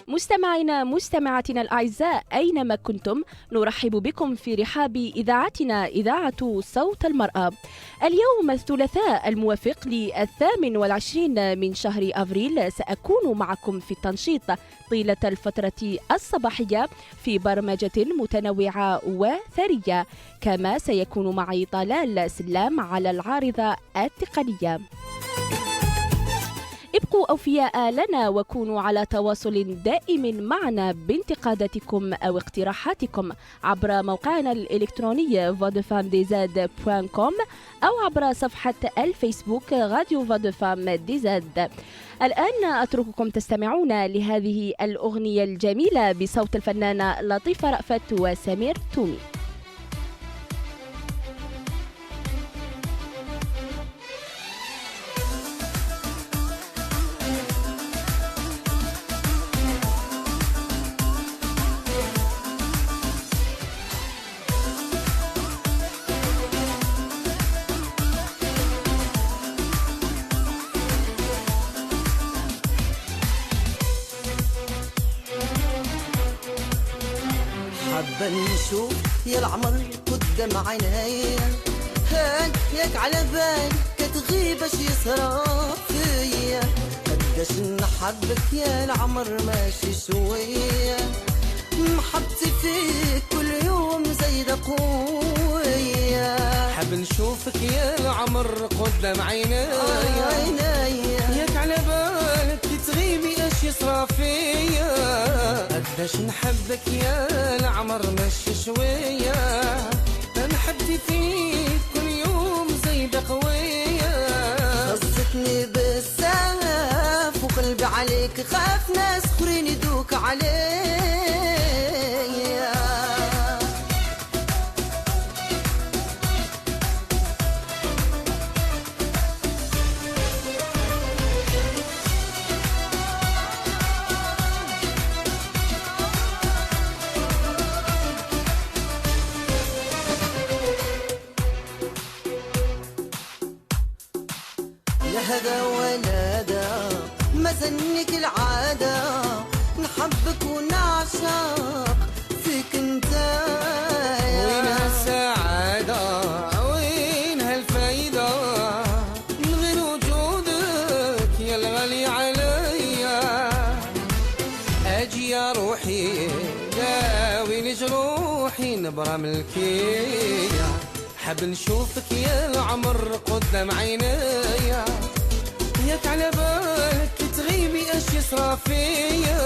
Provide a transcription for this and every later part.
مستمعينا مستمعاتنا الأعزاء أينما كنتم، نرحب بكم في رحاب إذاعتنا إذاعة صوت المرأة. اليوم الثلاثاء الموافق ل28 من شهر أفريل سأكون معكم في التنشيط طيلة الفترة الصباحية في برمجة متنوعة وثرية، كما سيكون معي طلال سلام على العارضة التقنية. ابقوا أوفياء لنا وكونوا على تواصل دائم معنا بانتقاداتكم أو اقتراحاتكم عبر موقعنا الإلكتروني vodefemdz.com أو عبر صفحة الفيسبوك راديو فودفام دي زد. الآن أترككم تستمعون لهذه الأغنية الجميلة بصوت الفنانة لطيفة رأفت وسمير تومي. حابة نشوف يا العمر قدام عينيا، هيك على بالي كتغيب اش يصرى فيا، قداش نحبك يا العمر ماشي شوية، محبتي فيك كل يوم زايدة قوية. حاب نشوفك يا العمر قدام عينيا، هيك على بالك كتغيبي اش يصرى فيا، قداش نحبك يا العمر ماشي شوية، محبتي فيك كل يوم زايدة قوية. خصتني بالساف وقلبي عليك خاف ناس اخرين يدوك عليا. هذا ولا دا ما زنك العادة، نحبك ونعشق فيك انت. وين هالسعادة وين هالفايدة من غير وجودك يا الغالي عليا. اجي يا روحي داوي جروحي نبرة ملكية، حاب نشوفك يا العمر قدام عينيا، ياك على بالك تغيبي اش يصرى فيا.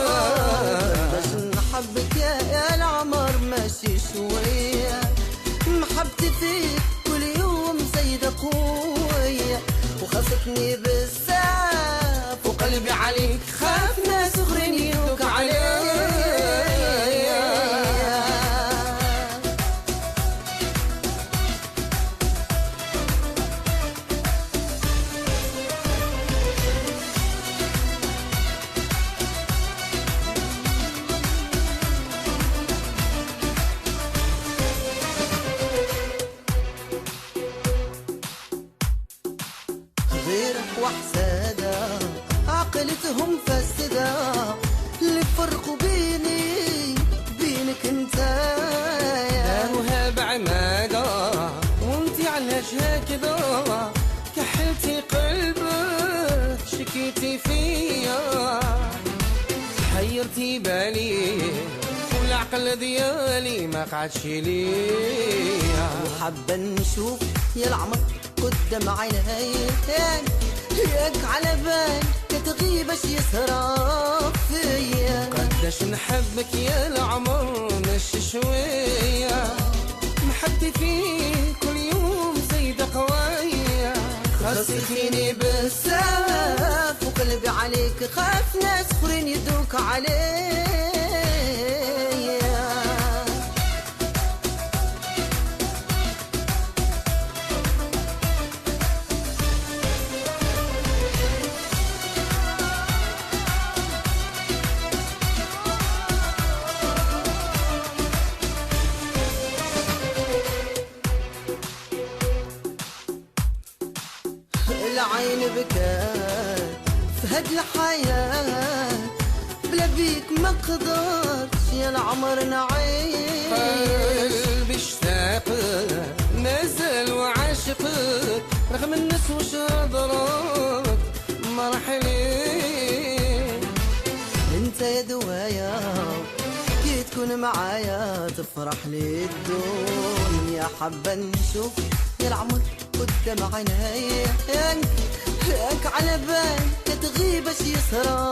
باش نحبك يا العمر ماشي شوية، محبتي فيك كل يوم زايدة قوية، وخاصتني بالساف وقلبي عليك خاف ناس اخرين يدوك عليا. غيرك وحسادة عقلتهم فاسدة، اللي فرقوا بينك انت. داروها بعمادة وانتي علاش هكذا، كحلتي قلبك شكيتي فيا، حيرتي بالي والعقل ديالي ما قعدش ليا. وحابة نشوف يا العمر قدام عينيا، هيك على بالي كتغيب اش يسرى فيا، قداش نحبك يا العمر ماشي شوية، محبتي فيك كل يوم زايدة قوية. خصيتيني بالساف وقلبي عليك خاف ناس اخرين يدوك عليا. هاد الحياة بلا بيك ما قدرتش يا العمر نعيش. قلبي اشتاق نزل وعاشق رغم الناس وش هضرات مرحلين. انت يا دوايا كي تكون معايا تفرح لي الدنيا. حابة نشوف يا العمر قدام عينيا ياك على بالك تغيب اش يصرى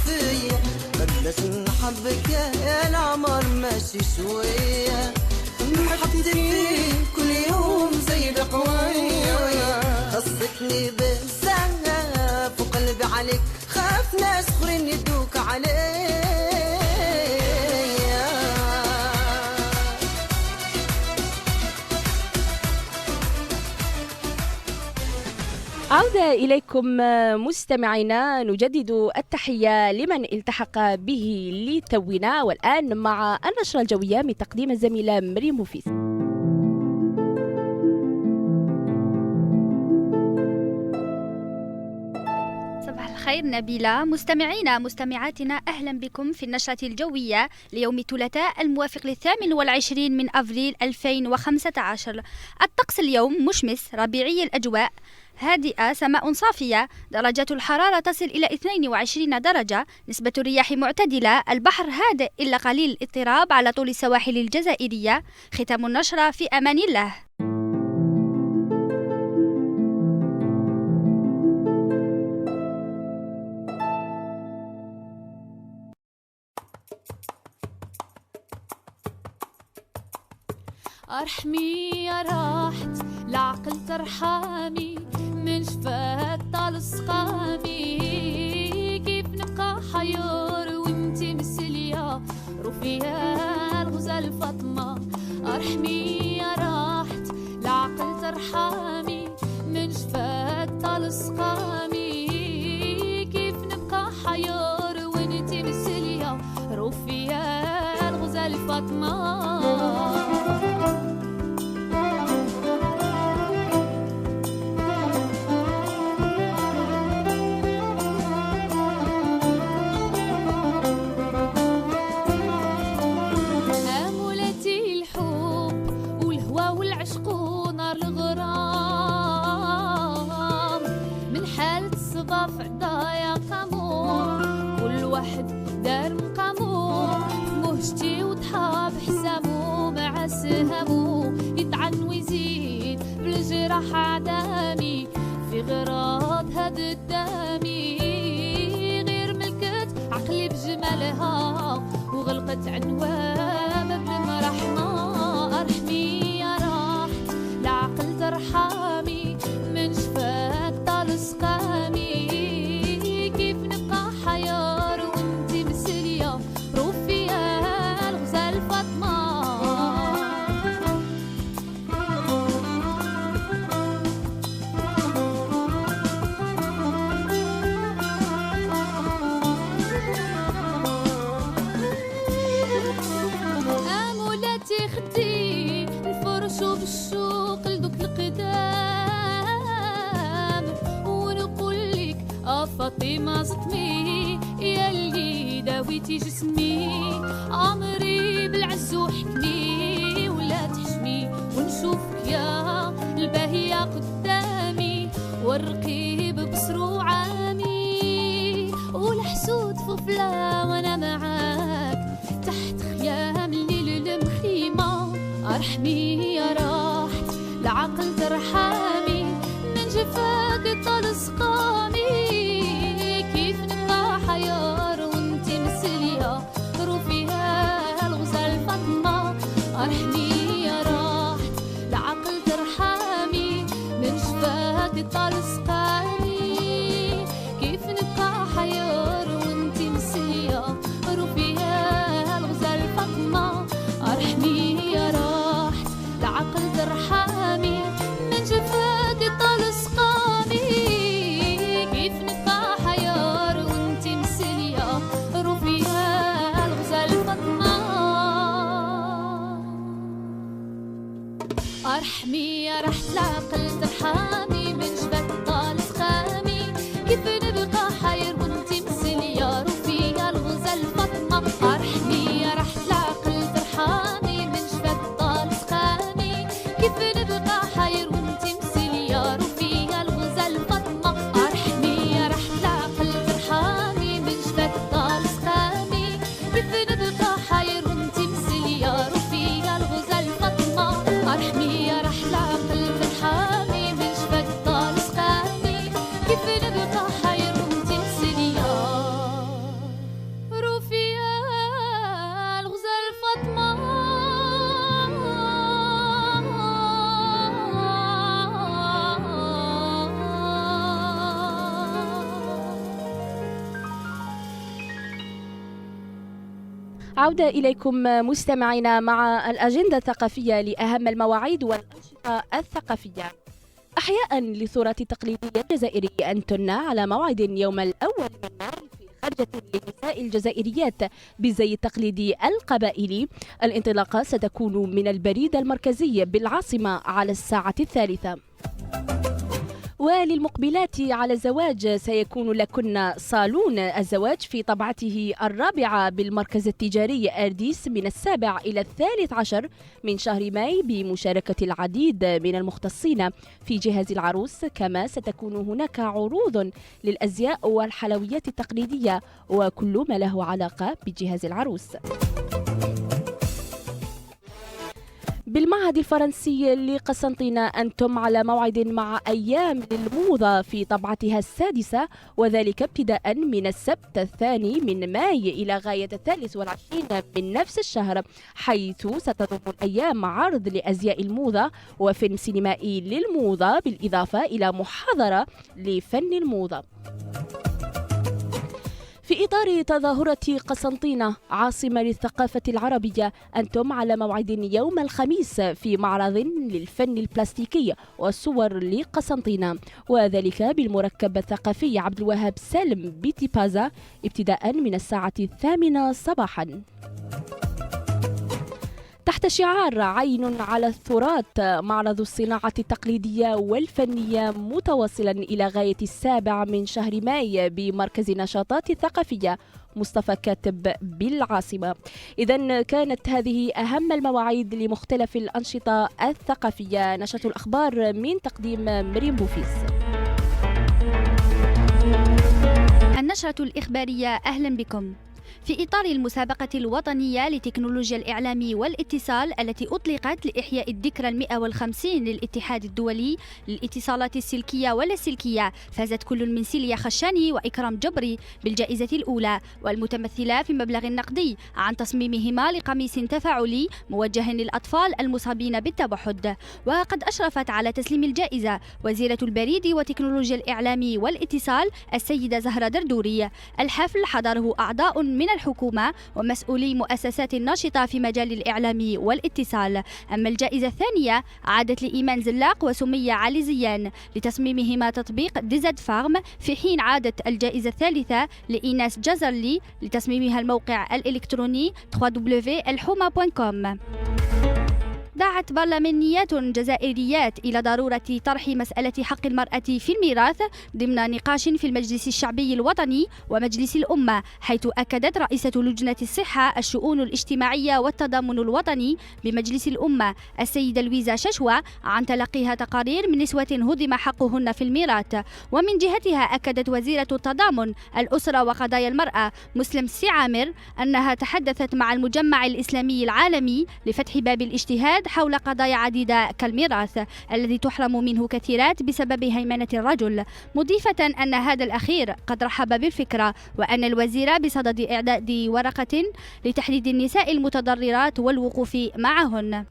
فيا. قداش نحبك يا العمر ماشي شوية. محبتي فيك كل يوم زايدة قوية. خصتني بزاف وقلبي عليك خاف ناس اخرين يدوك عليك. عودة إليكم مستمعينا، نجدد التحية لمن التحق به لتونا، والآن مع النشرة الجوية من تقديم الزميلة مريم مفيس. صباح الخير نبيلة. مستمعينا مستمعاتنا، أهلا بكم في النشرة الجوية ليوم الثلاثاء الموافق 28 من أفريل 2015. الطقس اليوم مشمس ربيعي الأجواء، هادئة، سماء صافية، درجات الحرارة تصل إلى 22 درجة، نسبة الرياح معتدلة، البحر هادئ إلا قليل الاضطراب على طول السواحل الجزائرية. ختام النشرة، في أمان الله. أرحمي يا راحت العقل ترحمي من شفاك طال سقامي. كيف نبقى حيار وانتي مسلية رفيها الغزال فاطمة. أرحمي يا راحت العقل ترحمي من شفاك طال سقامي. كيف نبقى حيار وانتي مسلية رفيها الغزال فاطمة. راح عدامي في غراض هاد الدامي. غير ملكت عقلي بجمالها وغلقت عنوان باب المرحمة. أرحمي يا راحت العقل ترحمي من شفاك طال سقامي. كيف نبقى حيار وانتي مسلية رفيها الغزال فاطمة. خدي الفرش وبالشوق لدوك القدام ونقول لك فاطمة زطمي يا اللي داويتي جسمي. عمري بالعز وحكمي ولا تحشمي ونشوفك يا الباهية قدامي والرقيب بصرو عامي والحسود فضلة وانا معاك تحت خيام الليل المخيمة. أرحمي يا راحت العقل ترحمي من جفاك طال سقامي. كيف نبقى حيار وانتي مسلية رفيها الغزال فاطمة. أرحمي يا راحت العقل ترحمي من جفاك طال سقامي. كيف نبقى حيار وانتي مسلية رفيها الغزال فاطمة. أرحمي يا راحت العقل ترحمي من جفاك طال سقامي. كيف نبقى حيار وانتي مسلية رفيها الغزال فاطمة. أرحمي يا راحت العقل ترحمي من جفاك طال سقامي. كيف نبقى حيار عودة إليكم مستمعينا مع الأجندة الثقافية لأهم المواعيد والأنشطة الثقافية. أحياء للثورة التقليدية الجزائرية أنتن على موعد يوم الأول من مايو في خرجة للنساء الجزائريات بالزي التقليدي القبائلي. الانطلاقة ستكون من البريد المركزي بالعاصمة على الساعة 3. وللمقبلات على الزواج سيكون لكن صالون الزواج في طبعته 4 بالمركز التجاري أرديس من 7 إلى 13 من شهر ماي بمشاركة العديد من المختصين في جهاز العروس. كما ستكون هناك عروض للأزياء والحلويات التقليدية وكل ما له علاقة بجهاز العروس. بالمعهد الفرنسي لقسنطينة أنتم على موعد مع أيام للموضة في طبعتها 6 وذلك ابتداء من السبت 2 من ماي إلى غاية 23 من نفس الشهر، حيث ستضم الأيام عرض لأزياء الموضة وفيلم سينمائي للموضة بالإضافة إلى محاضرة لفن الموضة. في إطار تظاهرة قسنطينة عاصمة للثقافة العربية أنتم على موعد يوم الخميس في معرض للفن البلاستيكي والصور لقسنطينة وذلك بالمركب الثقافي عبد الوهاب سالم بيتي بازا ابتداء من الساعة 8 صباحا. تحت شعار عين على التراث معرض الصناعة التقليدية والفنية متواصلا إلى غاية 7 من شهر ماي بمركز النشاطات الثقافية مصطفى كاتب بالعاصمة. إذن كانت هذه أهم المواعيد لمختلف الأنشطة الثقافية. نشرة الأخبار من تقديم مريم بوفيس. النشرة الإخبارية أهلا بكم. في إطار المسابقة الوطنية لتكنولوجيا الإعلام والاتصال التي أطلقت لإحياء الذكرى 150 للاتحاد الدولي للاتصالات السلكية واللاسلكية، فازت كل من سيليا خشاني وإكرام جبري بالجائزة الأولى والمتمثلة في مبلغ نقدي عن تصميمهما لقميص تفاعلي موجه للأطفال المصابين بالتوحد. وقد أشرفت على تسليم الجائزة وزيرة البريد وتكنولوجيا الإعلام والاتصال السيدة زهرة دردوري. الحفل حضره أعضاء من الحكومة ومسؤولي مؤسسات ناشطة في مجال الإعلام والاتصال. أما الجائزة الثانية عادت لإيمان زلاق وسمية علي زيان لتصميمهما تطبيق ديزد فارم، في حين عادت الجائزة الثالثة لإيناس جزرلي لتصميمها الموقع الإلكتروني www.elhuma.com. دعت برلمانيات جزائريات إلى ضرورة طرح مسألة حق المرأة في الميراث ضمن نقاش في المجلس الشعبي الوطني ومجلس الأمة، حيث أكدت رئيسة لجنة الصحة الشؤون الاجتماعية والتضامن الوطني بمجلس الأمة السيدة لويزا ششوة عن تلقيها تقارير من نسوة هدم حقهن في الميراث. ومن جهتها أكدت وزيرة التضامن الأسرة وقضايا المرأة مسلم السعامر أنها تحدثت مع المجمع الإسلامي العالمي لفتح باب الاجتهاد حول قضايا عديدة كالميراث الذي تحرم منه كثيرات بسبب هيمنة الرجل، مضيفة أن هذا الأخير قد رحب بالفكرة وأن الوزير بصدد إعداد ورقة لتحديد النساء المتضررات والوقوف معهن.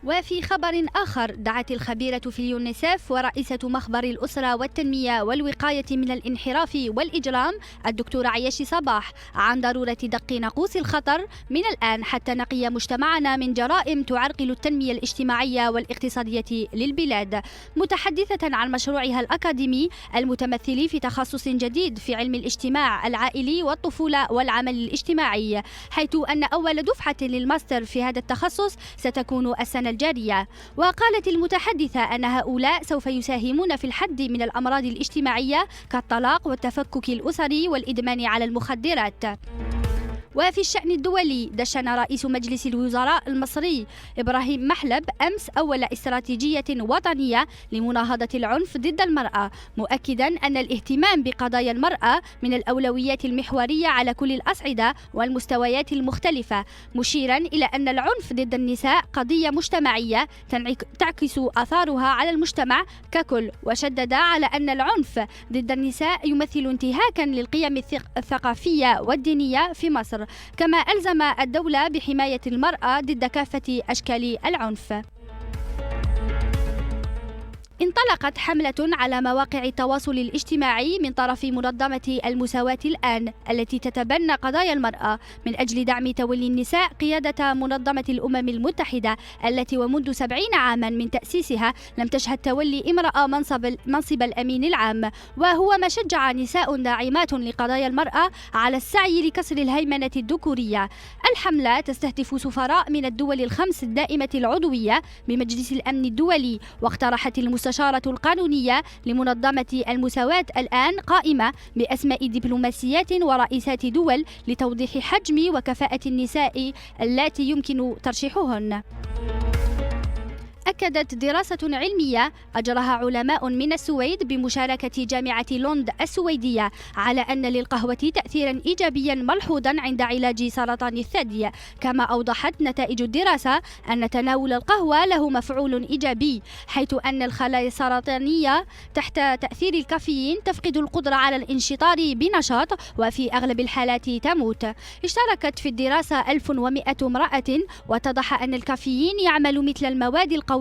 وفي خبر آخر دعت الخبيرة في اليونيسف ورئيسة مخبر الأسرة والتنمية والوقاية من الانحراف والإجرام الدكتورة عياشي صباح عن ضرورة دق ناقوس الخطر من الآن حتى نقي مجتمعنا من جرائم تعرقل التنمية الاجتماعية والاقتصادية للبلاد، متحدثة عن مشروعها الأكاديمي المتمثل في تخصص جديد في علم الاجتماع العائلي والطفولة والعمل الاجتماعي، حيث أن أول دفعة للماستر في هذا التخصص ستكون السنة الجارية. وقالت المتحدثة أن هؤلاء سوف يساهمون في الحد من الأمراض الاجتماعية كالطلاق والتفكك الأسري والإدمان على المخدرات. وفي الشأن الدولي دشن رئيس مجلس الوزراء المصري إبراهيم محلب أمس أول استراتيجية وطنية لمناهضة العنف ضد المرأة، مؤكدا أن الاهتمام بقضايا المرأة من الأولويات المحورية على كل الأصعدة والمستويات المختلفة، مشيرا إلى أن العنف ضد النساء قضية مجتمعية تعكس آثارها على المجتمع ككل، وشدد على أن العنف ضد النساء يمثل انتهاكا للقيم الثقافية والدينية في مصر، كما ألزم الدولة بحماية المرأة ضد كافة أشكال العنف. انطلقت حملة على مواقع التواصل الاجتماعي من طرف منظمة المساواة الآن التي تتبنى قضايا المرأة من أجل دعم تولي النساء قيادة منظمة الأمم المتحدة التي ومنذ 70 عاما من تأسيسها لم تشهد تولي امرأة منصب الأمين العام، وهو ما شجع نساء داعمات لقضايا المرأة على السعي لكسر الهيمنة الذكورية. الحملة تستهدف سفراء من الدول الخمس الدائمة العضوية بمجلس الأمن الدولي، واقترحت المستشارة القانونية لمنظمة المساواة الآن قائمة بأسماء دبلوماسيات ورئيسات دول لتوضيح حجم وكفاءة النساء اللاتي يمكن ترشيحهن. أكدت دراسة علمية أجرها علماء من السويد بمشاركة جامعة لوند السويدية على أن للقهوة تأثيرا إيجابيا ملحوظا عند علاج سرطان الثدي، كما أوضحت نتائج الدراسة أن تناول القهوة له مفعول إيجابي، حيث أن الخلايا السرطانية تحت تأثير الكافيين تفقد القدرة على الانشطار بنشاط وفي أغلب الحالات تموت. اشتركت في الدراسة 1100 امرأة، واتضح أن الكافيين يعمل مثل المواد القوية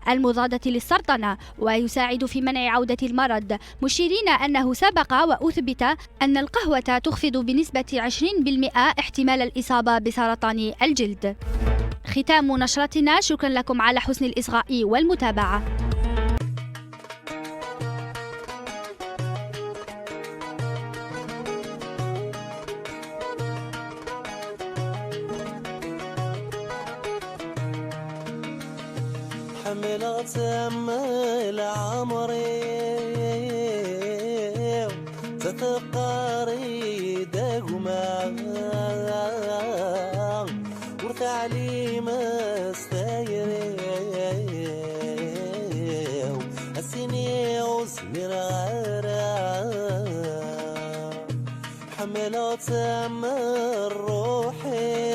المضادة للسرطان ويساعد في منع عودة المرض، مشيرين أنه سبق وأثبت أن القهوة تخفض بنسبة 20% احتمال الإصابة بسرطان الجلد. ختام نشرتنا، شكرا لكم على حسن الإصغاء والمتابعة. حملت أمل عمري تتقاري دقما وتعليم استيري السني وسمير غيرا حملت أمل روحي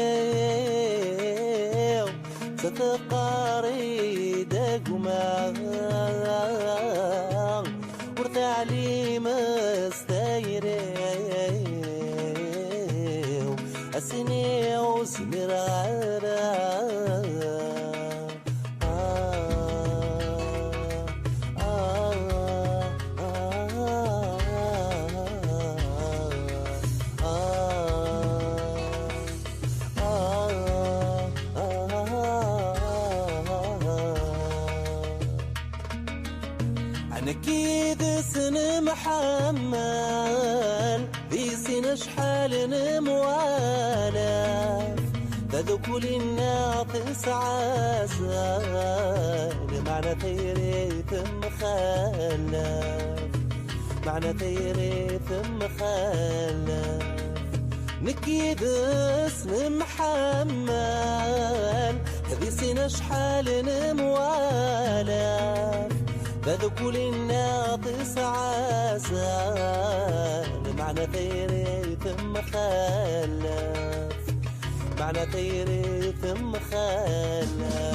تتقاري دقما وتعليم استيري السني وسمير غيرا أكيد سن محمل ذي سن شحال موالف تذكل الناقص عسل معنى تيري ثم خلف معنى تيري ثم خلف نكيد اسم محمل ذي سن شحال موالف فذكل الناقص عسل معنى تيري ثم خلف معنى تيري ثم خلف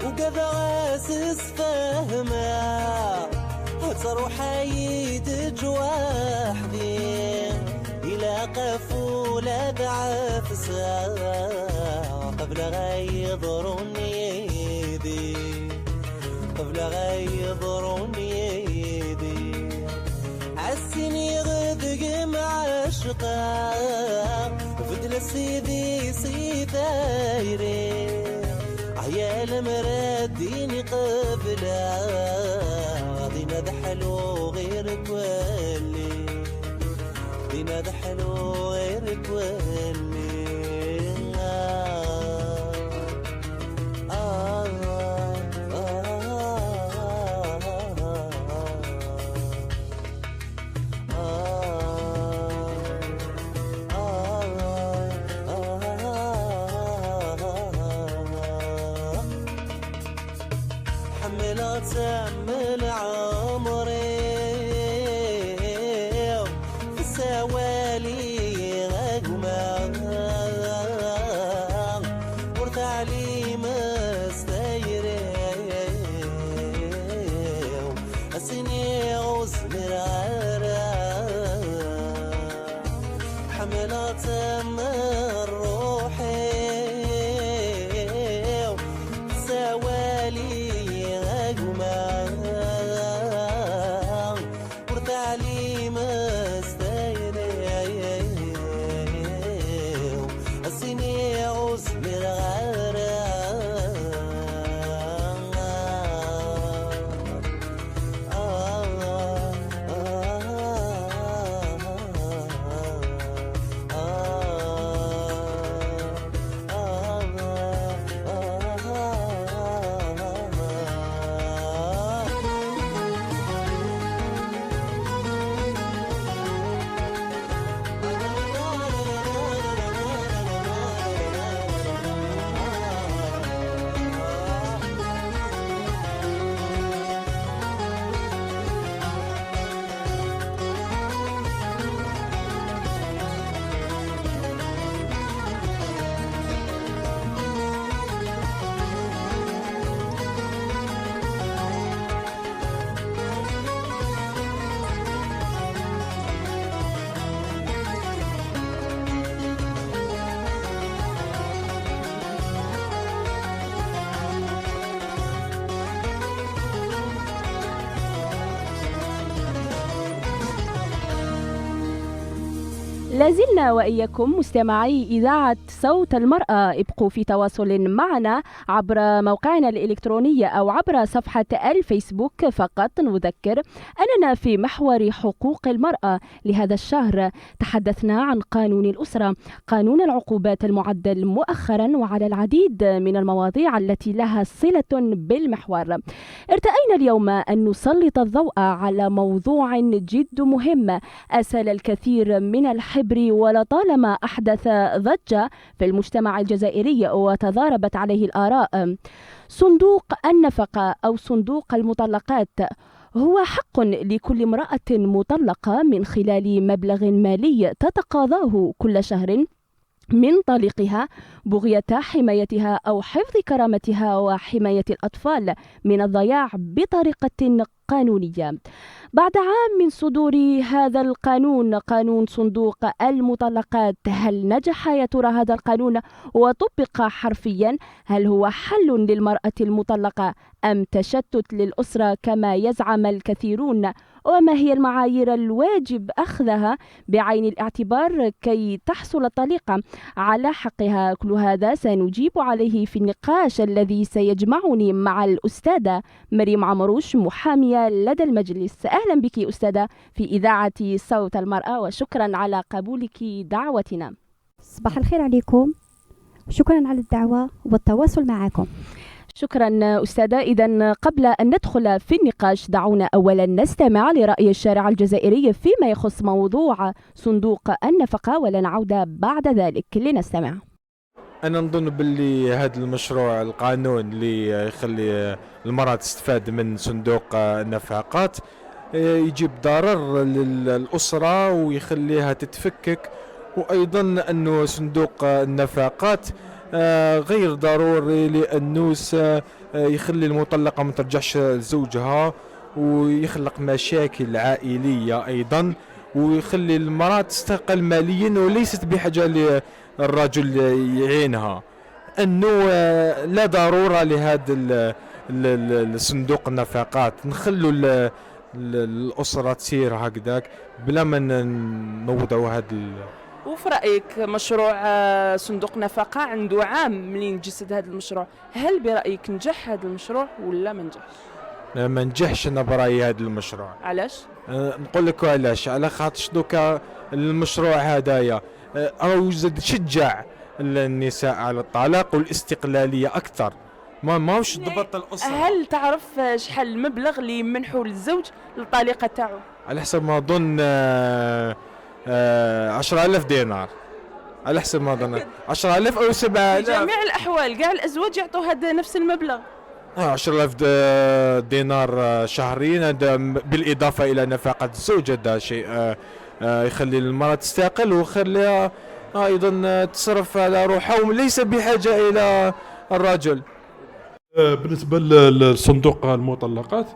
وكذا غاسس فهمه تروح يد جواحدي إلى قفولة بعفسه قبل غيضرني يدي قبل غيضرني يدي عالسني غذق معشقه فدل سيدي سيدايري عيال مرديني قبله دينا دحلو غيرك ولي دينا دحلو غيرك ولي حملت أمل عمري لازلنا وإياكم مستمعي إذاعة صوت المرأة، ابقوا في تواصل معنا عبر موقعنا الإلكتروني أو عبر صفحة الفيسبوك. فقط نذكر أننا في محور حقوق المرأة لهذا الشهر تحدثنا عن قانون الأسرة، قانون العقوبات المعدل مؤخرا، وعلى العديد من المواضيع التي لها صلة بالمحور. ارتأينا اليوم أن نسلط الضوء على موضوع جد مهم أسال الكثير من الحبر ولطالما أحدث ضجة في المجتمع الجزائري وتضاربت عليه الآراء. صندوق النفقة أو صندوق المطلقات هو حق لكل امرأة مطلقة من خلال مبلغ مالي تتقاضاه كل شهر من طليقها بغية حمايتها أو حفظ كرامتها وحماية الأطفال من الضياع بطريقة قانونية. بعد عام من صدور هذا القانون، قانون صندوق المطلقات، هل نجح يا ترى هذا القانون وطبق حرفيا؟ هل هو حل للمرأة المطلقة أم تشتت للأسرة كما يزعم الكثيرون؟ وما هي المعايير الواجب أخذها بعين الاعتبار كي تحصل الطليقة على حقها؟ كل هذا سنجيب عليه في النقاش الذي سيجمعني مع الأستاذة مريم عمروش، محامية لدى المجلس. أهلا بك أستاذة في إذاعة صوت المرأة، وشكرا على قبولك دعوتنا. صباح الخير عليكم، شكرا على الدعوة والتواصل معكم. شكرا أستاذة. إذن قبل أن ندخل في النقاش دعونا أولا نستمع لرأي الشارع الجزائري فيما يخص موضوع صندوق النفقة، ولنعود بعد ذلك لنستمع. أنا نظن باللي هذا المشروع القانون اللي يخلي المرأة تستفاد من صندوق النفقات يجيب ضرر للأسرة ويخليها تتفكك، وأيضا أنه صندوق النفقات غير ضروري لأنه يخلي المطلقة ما ترجعش لزوجها ويخلق مشاكل عائلية أيضا، ويخلي المرأة تستقل ماليا وليست بحاجة للرجل يعينها. أنه لا ضرورة لهذا الصندوق النفقات، نخلوا الأسرة تسير هكذاك بلا ما نوضعوا هذا. وفي رأيك مشروع صندوق نفقة عنده عام منين جسد هذا المشروع، هل برأيك نجح هذا المشروع ولا ما نجحش؟ ما نجحش أنا برأيي هذا المشروع. علاش؟ نقول لك علاش. على خاطرش دوكا المشروع هدايا راهو يشجع النساء على الطلاق والاستقلالية أكثر، ماهوش ضبط الأسرة. هل تعرف شحال المبلغ اللي يمنحوا للزوج للطليقة تاعو؟ على حسب ما أظن 10,000 دينار، على حسب ما أظن 10,000 أو 7,000. في جميع الأحوال كاع الأزواج يعطوا هذا نفس المبلغ. 10,000 دينار شهريا، هذا بالإضافة إلى نفقة الزوج. هذا شيء يخلي المرأة تستقل ويخليها أيضا تصرف على روحها وليس بحاجة إلى الرجل. بالنسبة لصندوق المطلقات،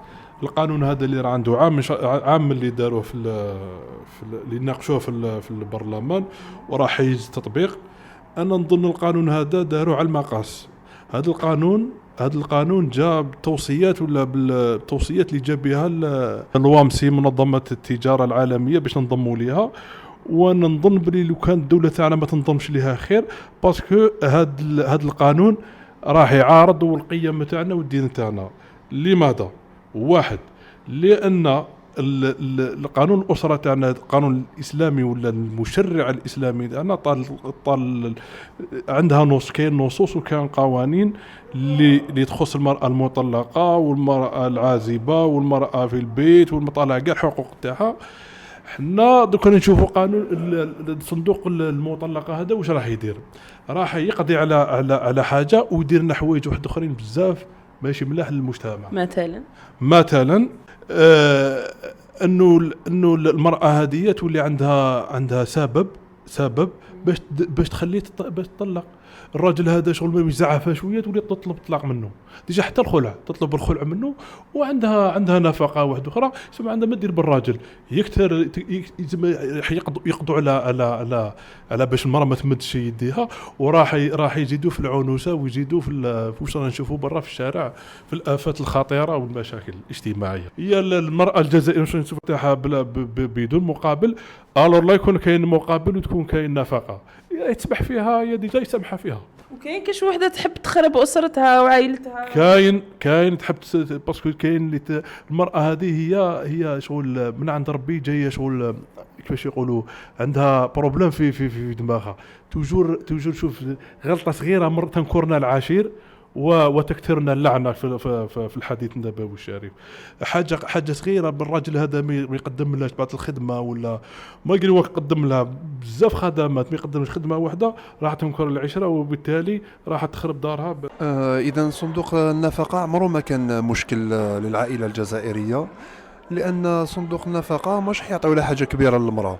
القانون هذا اللي راه عنده عام اللي داروه اللي ناقشوه في البرلمان وراح يجي تطبيق. انا نظن القانون هذا داروه على المقاس. هذا القانون جاء بتوصيات ولا بالتوصيات اللي جاب بها الوامسي، منظمة التجارة العالمية، باش ننضموا ليها. وانا نظن بلي لو كان الدولة تاعنا ما تنضمش ليها خير، باسكو هذا القانون راح يعارض القيم تاعنا والدين تاعنا. لماذا؟ واحد، لأن القانون الأسرة تاعنا، القانون الإسلامي ولا المشرع الإسلامي تاعنا طال عندها كاين نصوص وكان قوانين اللي تخص المرأة المطلقة والمرأة العازبة والمرأة في البيت والمطالعة كاع الحقوق تاعها. حنا دوك نشوفوا قانون الصندوق المطلقة هذا واش راح يدير؟ راح يقضي على حاجة ويدير لنا حوايج واحد اخرين بزاف ماشي ملاح للمجتمع. مثلا انه المرأة هذه تولي عندها سبب باش تخليه باش تطلق. الراجل هذا شغل ما يزعفها شويه تولي تطلب الطلاق منه، ديجا حتى الخلع تطلب الخلع منه، وعندها نفقه واحده اخرى، ثم عندها ما دير بالراجل يكثر يقضوا على باش المراه ما تمدش يديها، وراح يزيدوا في العنوسه ويزيدوا في واش رانا نشوفوا برا في الشارع في الافات الخطيره والمشاكل الاجتماعيه. هي المراه الجزائريه نشوف تاعها بدون مقابل الور لا يكون كاين مقابل وتكون كاين نفقه يتسمح فيها هي ديجا يسمحها فيها. وكاين كاش وحده تحب تخرب اسرتها وعائلتها؟ كاين تحب باسكو كاين اللي المراه هذه هي شغل من عند ربي جايه شغل كيفاش يقولوا عندها بروبليم في دماغها. توجور شوف غلطه صغيره مره تنكرنا العشير وتكثرنا اللعنه في الحديث النبوي الشريف. حاجه صغيره بالراجل هذا ما يقدم لهاش بعض الخدمه ولا ما يقدر يقدم لها بزاف خدمات، ما يقدمش خدمه واحده راح تنكر العشره وبالتالي راح تخرب دارها. اذا صندوق النفقه عمره ما كان مشكل للعائله الجزائريه، لان صندوق النفقه مش حيعطيو لها حاجه كبيره للمراه،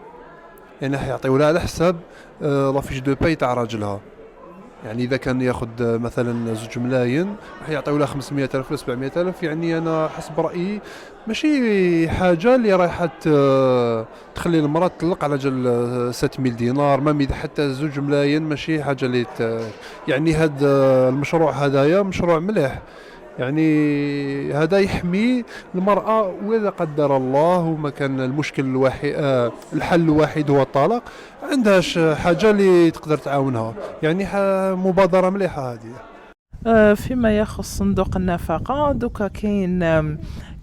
يعني حيعطيو لها على حساب لافيش دو باي تاع راجلها. يعني اذا كان ياخذ مثلا 2 ملايين راح يعطيو له 500,000 ولا 700,000. يعني انا حسب رايي ماشي حاجه اللي رايحه تخلي المراه تطلق على جال 600 دينار. ما اذا حتى 2 ملايين ماشي حاجه اللي يعني هذا المشروع هذايا مشروع مليح، يعني هذا يحمي المرأة. وإذا قدر الله وما كان المشكل الواحد الحل الواحد هو الطلاق، عندهاش حاجة اللي تقدر تعاونها. يعني مبادرة مليحة هذه. فيما يخص صندوق النفقة دوكا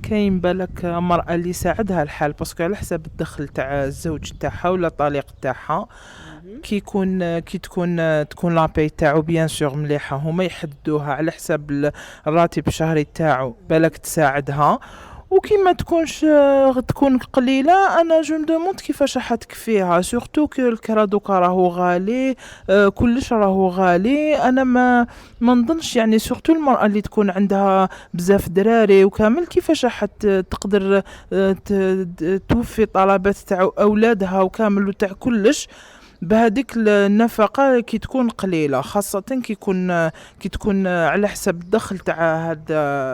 كاين بالك مرأة اللي يساعدها الحال باسكو على حسب الدخل تاع الزوج تاعها ولا الطليق تاعها كي تكون لاباي تاعو بيان سور مليحه، هما يحددوها على حسب الراتب الشهري تاعو بالك تساعدها. وكي ما تكون قليله انا جو مدوموند كيفاش راح تكفيها، سورتو كو الكرا دوكا راهو غالي، كلش راهو غالي. انا ما نظنش يعني سورتو المراه اللي تكون عندها بزاف دراري وكامل كيفاش راح تقدر توفي طلبات تاع اولادها وكامل وتاع كلش بهذيك النفقه كي تكون قليله، خاصه كي تكون على حسب الدخل تاع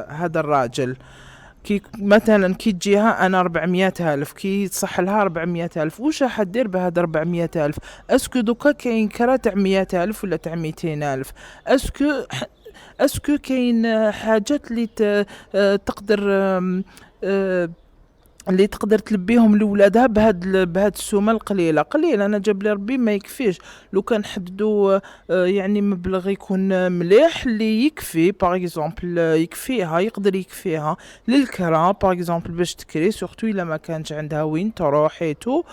هذا الراجل. كي مثلا كي تجيها انا 400,000 كي تصح لها 400,000 واش راح دير بهذا 400,000؟ اسكو دوكا كاين كرا تاع 100,000 ولا تاع 200,000؟ اسكو كاين حاجات اللي تقدر تلبيهم لولادها بهاد السومه القليله انا جاب لي ربي ما يكفيش. لو كان حددوا يعني مبلغ يكون مليح اللي يكفي باغ اكزومبل يقدر يكفيها للكرا باغ اكزومبل باش تكري سورتو الا ما كانش عندها وين تروح ايتو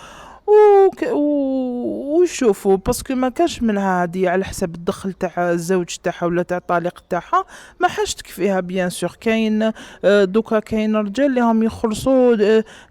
وشوفوا باسكو ما كانش منها هذه على حسب الدخل تاع الزوج تاعها ولا تاع الطليق تاعها ما حاش تكفيها بيان سور. كاين دوكا كاين رجال اللي هم يخلصوا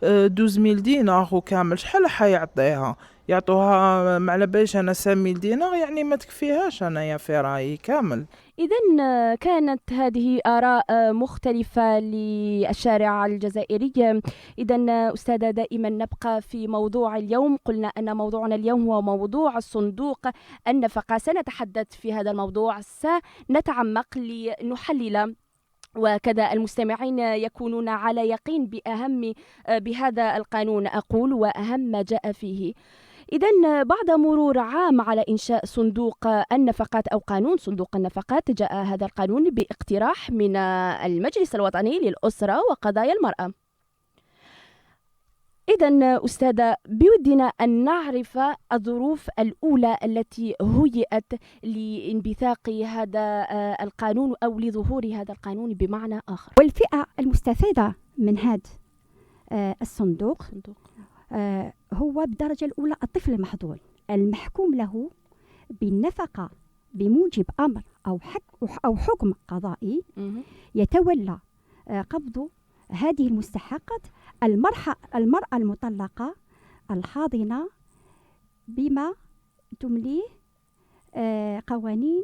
12,000 دينار وكامل شحال حيعطيها؟ يعطوها ما على باليش انا 5,000 دينار يعني ما تكفيهاش انا يا في رايي كامل. إذن كانت هذه آراء مختلفة للشارع الجزائري. إذن أستاذة دائما نبقى في موضوع اليوم. قلنا أن موضوعنا اليوم هو موضوع صندوق النفقة. سنتحدث في هذا الموضوع، سنتعمق لنحلل وكذا المستمعين يكونون على يقين بهذا القانون أقول وأهم ما جاء فيه. إذن بعد مرور عام على إنشاء صندوق النفقات أو قانون صندوق النفقات، جاء هذا القانون باقتراح من المجلس الوطني للأسرة وقضايا المرأة. إذن أستاذة بودنا أن نعرف الظروف الأولى التي هيئت لانبثاق هذا القانون أو لظهور هذا القانون بمعنى آخر. والفئة المستفيدة من هذا الصندوق هو بالدرجة الأولى الطفل المحظوظ المحكوم له بالنفقة بموجب أمر أو حكم قضائي يتولى قبض هذه المستحقات المرأة المطلقة الحاضنة بما تمليه قوانين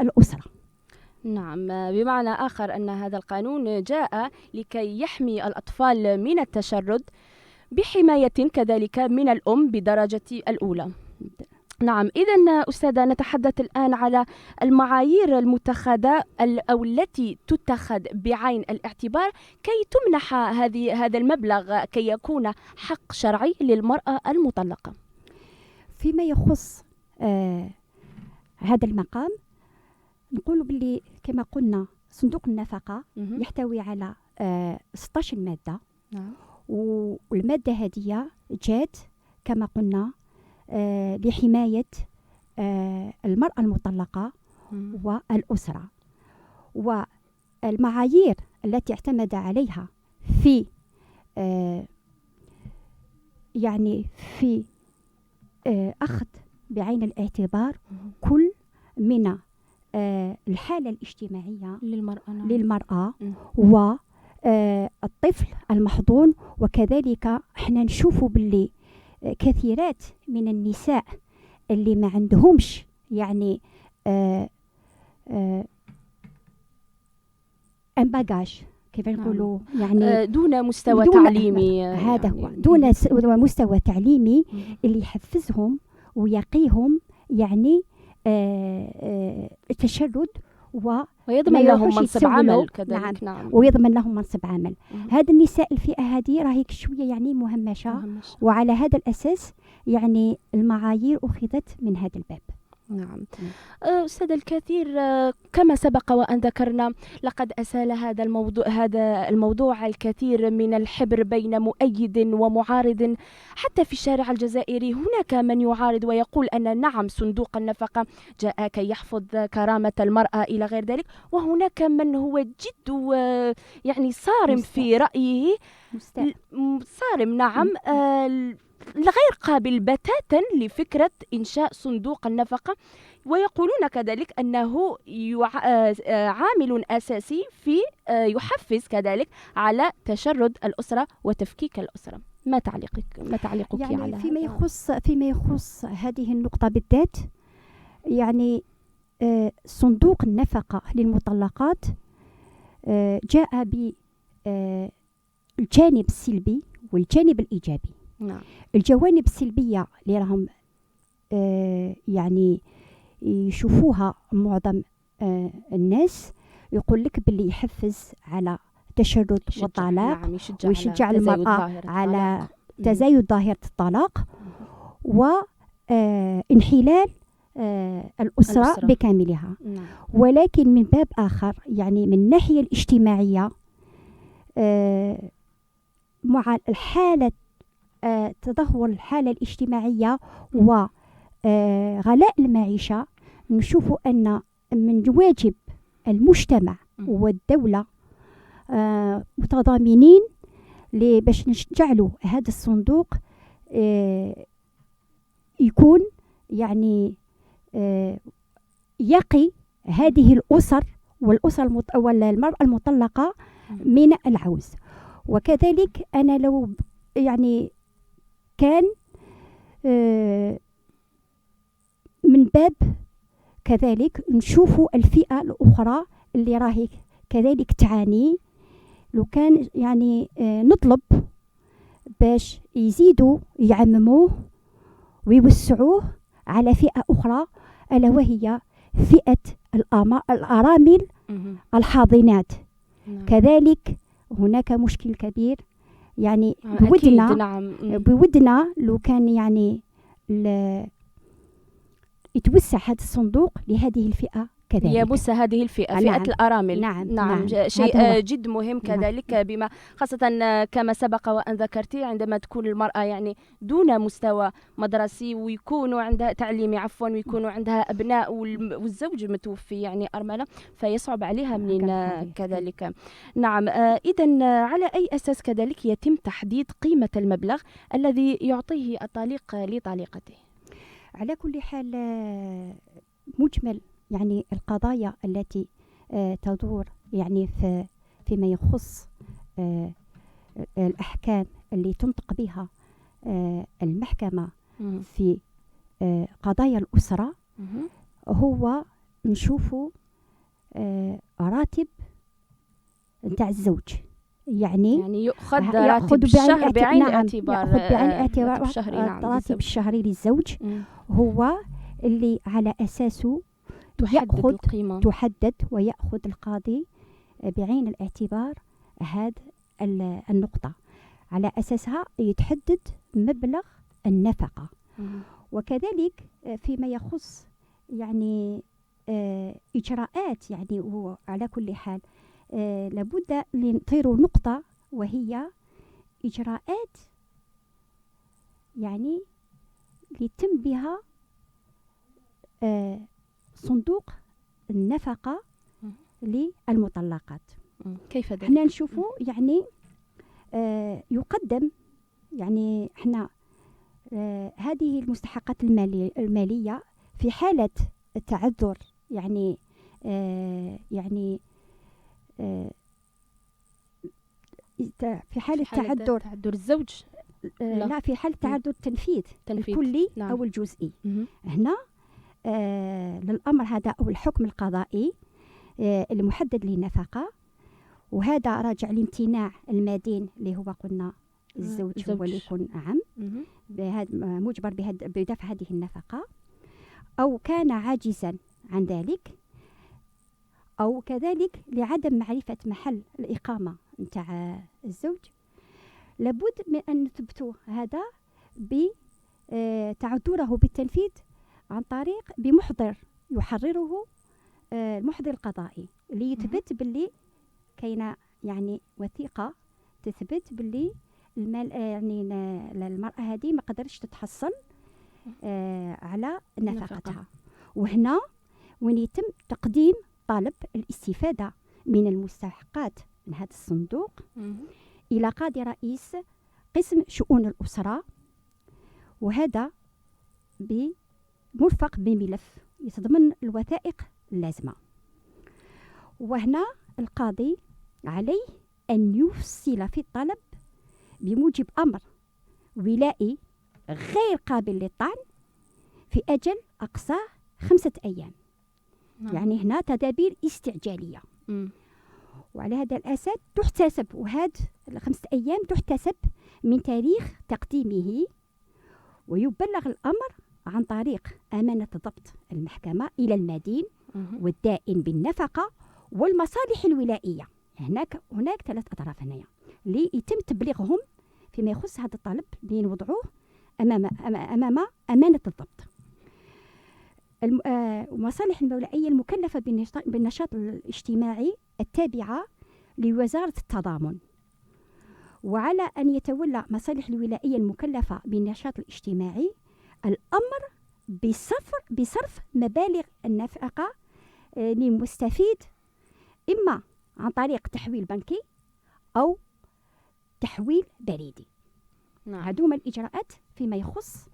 الأسرة. نعم، بمعنى آخر أن هذا القانون جاء لكي يحمي الأطفال من التشرد بحماية كذلك من الأم بدرجة الأولى. نعم، إذن أستاذة نتحدث الآن على المعايير المتخذة أو التي تتخذ بعين الاعتبار كي تمنح هذا المبلغ كي يكون حق شرعي للمرأة المطلقة. فيما يخص هذا المقام نقول باللي كما قلنا صندوق النفقة يحتوي على 16 مادة. والمادة هذه جات كما قلنا لحماية المرأة المطلقة والأسرة، والمعايير التي اعتمد عليها في يعني في أخذ بعين الاعتبار كل من الحالة الاجتماعية للمرأة والطفل المحضون. وكذلك احنا نشوف باللي كثيرات من النساء اللي ما عندهمش يعني ان باجاج كيف نقولوا يعني دون مستوى تعليمي، هذا هو دون مستوى تعليمي اللي يحفزهم ويقيهم يعني التشرد ويضمن لهم منصب عمل كذلك. نعم. ويضمن لهم منصب عمل. هذا النساء الفئة هذه راهي شوية يعني مهمشة. وعلى هذا الأساس يعني المعايير أخذت من هذا الباب. نعم. أستاذ الكثير كما سبق وأن ذكرنا لقد أسال هذا الموضوع الكثير من الحبر بين مؤيد ومعارض. حتى في الشارع الجزائري هناك من يعارض ويقول أن نعم صندوق النفقة جاء كي يحفظ كرامة المرأة إلى غير ذلك، وهناك من هو جد يعني صارم في رأيه، صارم نعم، غير قابل بتاتا لفكرة إنشاء صندوق النفقة، ويقولون كذلك أنه عامل أساسي في يحفز كذلك على تشرد الأسرة وتفكيك الأسرة. ما تعليقك يعني على فيما يخص هذه النقطة بالذات؟ يعني صندوق النفقة للمطلقات جاء بالجانب السلبي والجانب الإيجابي. نعم. الجوانب السلبية اللي راهم يعني يشوفوها معظم الناس يقول لك باللي يحفز على تشرد والطلاق. نعم. ويشجع المرأة على تزايد ظاهرة الطلاق وانحلال الأسرة بكاملها. نعم. ولكن من باب آخر يعني من الناحية الاجتماعية مع الحالة تدهور الحالة الاجتماعية وغلاء المعيشة، نشوف أن من واجب المجتمع والدولة متضامنين باش نجعلوا هذا الصندوق يكون يعني يقي هذه الأسر والأسر والمرأة المطلقة من العوز. وكذلك أنا لو يعني كان من باب كذلك نشوفوا الفئة الأخرى اللي راهي كذلك تعاني، لو كان يعني نطلب باش يزيدوا يعمموه ويوسعوه على فئة أخرى، ألا وهي فئة الأرامل الحاضنات. كذلك هناك مشكل كبير يعني بودنا لو كان يعني يتوسع هذا الصندوق لهذه الفئة كذلك، يبث هذه الفئة، فئة الأرامل. نعم. شيء جد مهم كذلك. بما خاصة كما سبق وأن ذكرتي عندما تكون المرأة يعني دون مستوى مدرسي ويكونوا عندها تعليمي ويكونوا عندها أبناء والزوج متوفي يعني أرملة، فيصعب عليها من كذلك. نعم. إذن على أي أساس كذلك يتم تحديد قيمة المبلغ الذي يعطيه الطليق لطليقته؟ على كل حال مجمل يعني القضايا التي تدور يعني فيما يخص الأحكام اللي تنطق بها المحكمة في قضايا الأسرة، هو نشوفوا راتب نتاع الزوج، يعني يؤخذ راتب بالشهر بعين الاعتبار. يأخذ بعين الاعتبار الراتب الشهري للزوج، هو اللي على أساسه تحدد ويأخذ القاضي بعين الاعتبار هذا النقطة، على أساسها يتحدد مبلغ النفقة. وكذلك فيما يخص يعني إجراءات، يعني وعلى كل حال لابد نطير نقطة، وهي إجراءات يعني يتم بها صندوق النفقة للمطلقات. كيف ذلك؟ احنا نشوفوا يعني يقدم يعني احنا هذه المستحقات المالية في حالة تعذر يعني في حالة تعذر الزوج، لا في حالة تعذر التنفيذ الكلي نعم. أو الجزئي. هنا للأمر هذا أو الحكم القضائي المحدد للنفقة، وهذا راجع لامتناع المدين اللي هو قلنا الزوج هو اللي يكون أعم مجبر بدفع هذه النفقة، أو كان عاجزا عن ذلك، أو كذلك لعدم معرفة محل الإقامة نتاع الزوج. لابد من أن نثبتوا هذا بتعذره بالتنفيذ عن طريق بمحضر يحرره المحضر القضائي اللي يثبت باللي كاينه يعني وثيقة تثبت باللي المال يعني المرأة هذه ما قدرتش تتحصل على نفقتها. وهنا وين يتم تقديم طلب الاستفادة من المستحقات من هذا الصندوق إلى قاضي رئيس قسم شؤون الأسرة، وهذا مرفق بملف يتضمن الوثائق اللازمة. وهنا القاضي عليه أن يفصل في الطلب بموجب أمر ولائي غير قابل للطعن في أجل أقصاه 5 أيام. يعني هنا تدابير استعجالية. وعلى هذا الأساس تحتسب، وهذه 5 أيام تحتسب من تاريخ تقديمه، ويبلغ الأمر عن طريق أمانة ضبط المحكمة إلى المدين والدائن بالنفقة والمصالح الولائية. هناك 3 أطراف هنايا اللي يتم تبليغهم فيما يخص هذا الطلب اللي نوضعوه أمام أمانة الضبط. المصالح الولائية المكلفة بالنشاط الاجتماعي التابعة لوزارة التضامن، وعلى أن يتولى مصالح الولائية المكلفة بالنشاط الاجتماعي الأمر بصرف مبالغ النفقة للمستفيد، إما عن طريق تحويل بنكي أو تحويل بريدي. هذوما الإجراءات فيما يخص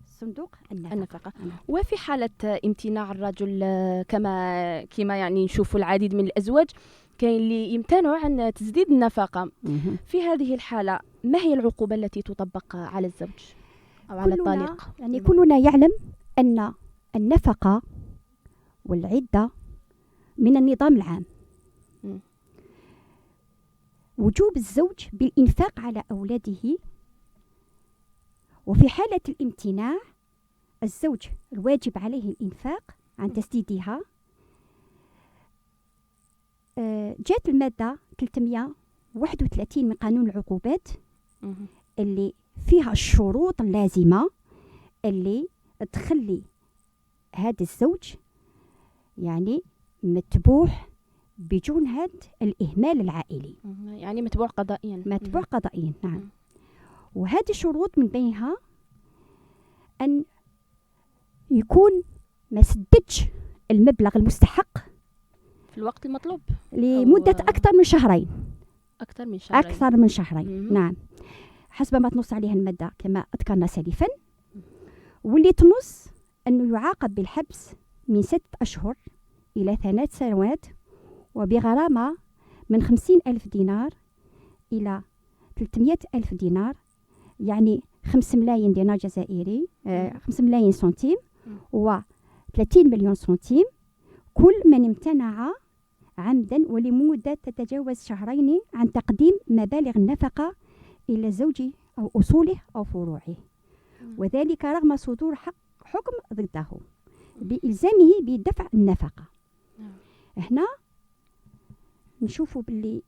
صندوق النفقة. وفي حالة امتناع الرجل كما يعني نشوفوا العديد من الأزواج كاين اللي يمتنعوا عن تسديد النفقة. في هذه الحالة ما هي العقوبة التي تطبق على الزوج أو على الطليق؟ يعني كلنا يعلم أن النفقة والعدة من النظام العام. وجوب الزوج بالإنفاق على أولاده، وفي حالة الامتناع الزوج الواجب عليه الإنفاق عن تسديدها. جاءت المادة 331 من قانون العقوبات اللي فيها الشروط اللازمة اللي تخلي هذا الزوج يعني متبوع بدون هذا الإهمال العائلي، يعني متبوع قضائيا. نعم. وهذه الشروط من بينها أن يكون ما سددش المبلغ المستحق في الوقت المطلوب لمدة أكثر من شهرين. أكثر من شهرين. نعم، حسب ما تنص عليها المادة كما ذكرنا سالفا. واللي تنص أنه يعاقب بالحبس من 6 أشهر إلى 3 سنوات، وبغرامة من 50,000 دينار إلى 300,000 دينار، يعني 5 ملايين دينار جزائري، 5 ملايين سنتيم و30 مليون سنتيم، كل من امتنع عمدا ولمدة تتجاوز 2 شهرين عن تقديم مبالغ النفقة إلى الزوج أو أصوله أو فروعه، وذلك رغم صدور حكم ضده بإلزامه بدفع النفقة. هنا نشوفوا باللي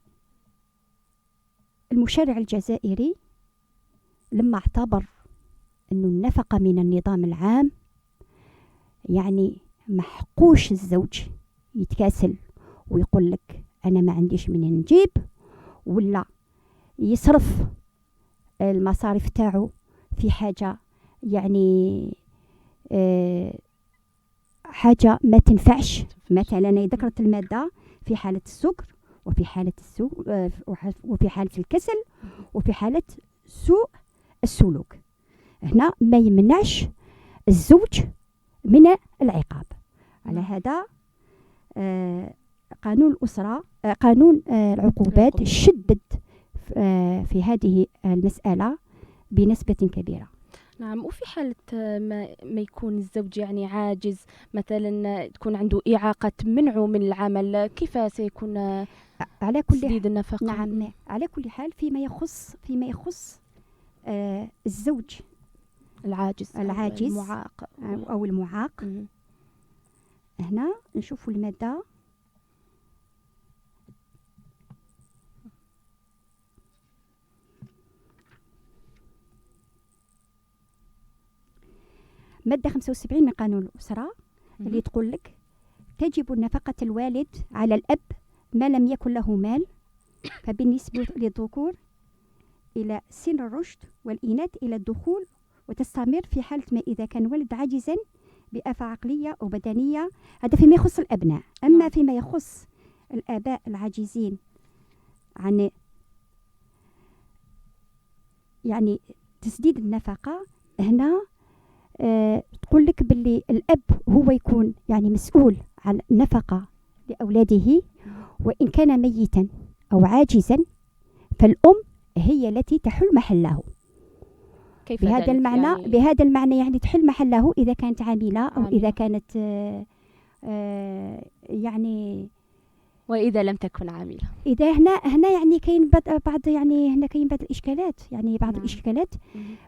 المشرع الجزائري لما اعتبر أنه النفقة من النظام العام، يعني محقوش الزوج يتكاسل ويقول لك أنا ما عنديش منين نجيب، ولا يصرف المصاريف تاعو في حاجة يعني حاجة ما تنفعش. مثلا ذكرت المادة في حالة السكر، وفي حالة وفي حالة الكسل، وفي حالة سوء السلوك. هنا ما يمنعش الزوج من العقاب. على هذا قانون الأسرة، قانون العقوبات شدد في هذه المسألة بنسبة كبيرة. نعم. وفي حالة ما يكون الزوج يعني عاجز، مثلا تكون عنده إعاقة تمنعه من العمل، كيف سيكون على كل تسديد النفقة؟ نعم، على كل حال فيما يخص الزوج العاجز المعاق أو المعاق. هنا نشوف المادة مادة 75 من قانون الأسرة اللي تقول لك تجب نفقة الوالد على الأب ما لم يكن له مال، فبالنسبة للذكور إلى سن الرشد والإناث إلى الدخول، وتستمر في حالة ما إذا كان ولد عاجزا بآفة عقلية أو بدنية. هذا فيما يخص الأبناء. أما فيما يخص الآباء العاجزين عن يعني تسديد النفقة، هنا تقول لك باللي الأب هو يكون يعني مسؤول عن النفقة لأولاده، وإن كان ميتا أو عاجزا فالأم هي التي تحل محله. كيف بهذا المعنى يعني بهذا المعنى يعني تحل محله إذا كانت عاملة أو إذا كانت يعني، وإذا لم تكن عاملة. إذا هنا يعني كاين بعض يعني هنا كاين بعض الإشكالات، يعني بعض الإشكالات.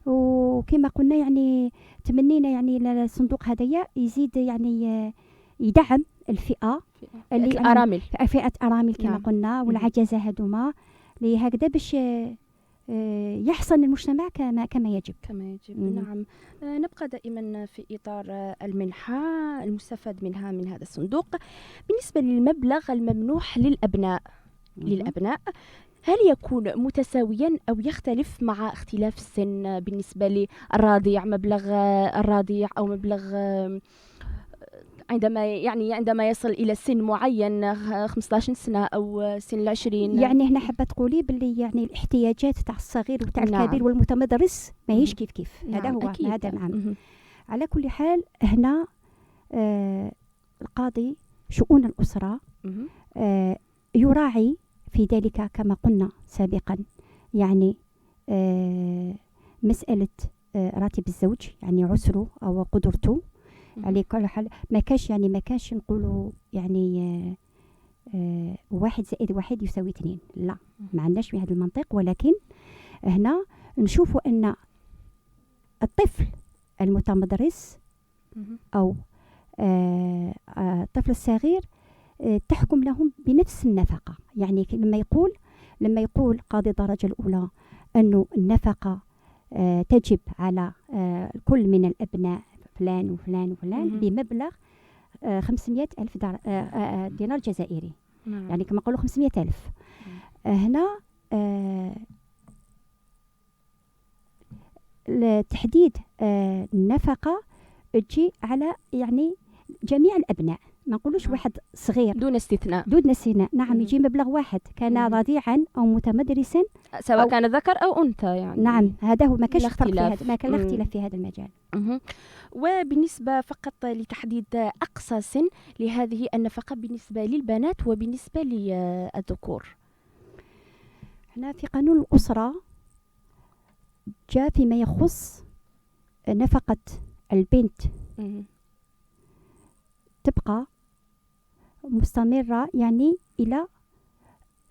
وكما قلنا يعني تمنينا يعني الصندوق هذايا يزيد يعني يدعم الفئة الأرامل، فئة أرامل كما قلنا والعجزة هذوما، لهكذا باش يحسن المجتمع كما يجب. نعم. نبقى دائما في إطار المنحة المستفاد منها من هذا الصندوق. بالنسبة للمبلغ الممنوح للأبناء هل يكون متساويا أو يختلف مع اختلاف السن؟ بالنسبة للرضيع مبلغ الرضيع أو مبلغ عندما يصل إلى سن معين 15 سنة أو سن 20. يعني هنا حابة تقولي باللي يعني الاحتياجات تاع الصغير وتاع الكبير والمتمدرس ماهيش كيف. هذا هو أكيد. هذا نعم. على كل حال هنا القاضي شؤون الأسرة يراعي في ذلك كما قلنا سابقا يعني مسألة راتب الزوج، يعني عسره أو قدرته. على كل حال ما كاش نقولوا يعني 1 زائد 1 يساوي 2، لا، ما عندناش بهذا المنطق. ولكن هنا نشوفوا أن الطفل المتمدرس أو الطفل الصغير تحكم لهم بنفس النفقة. يعني لما يقول قاضي الدرجة الأولى أنه النفقة تجب على كل من الأبناء فلان وفلان وفلان بمبلغ 500,000 دينار جزائري. يعني كما قالوا 500,000. هنا تحديد النفقة تجي على يعني جميع الأبناء، ما نقولوش واحد صغير دون استثناء. نعم. يجي مبلغ واحد كان رضيعا أو متمدرسا سواء كان ذكر أو أنثى يعني. نعم، هذا هو ما كانش فرق في هذا، ما كان اختلاف في هذا المجال. وبالنسبة فقط لتحديد أقصى سن لهذه النفقة بالنسبة للبنات وبالنسبة للذكور، هنا في قانون الأسرة جاء فيما يخص نفقة البنت تبقى مستمرة يعني إلى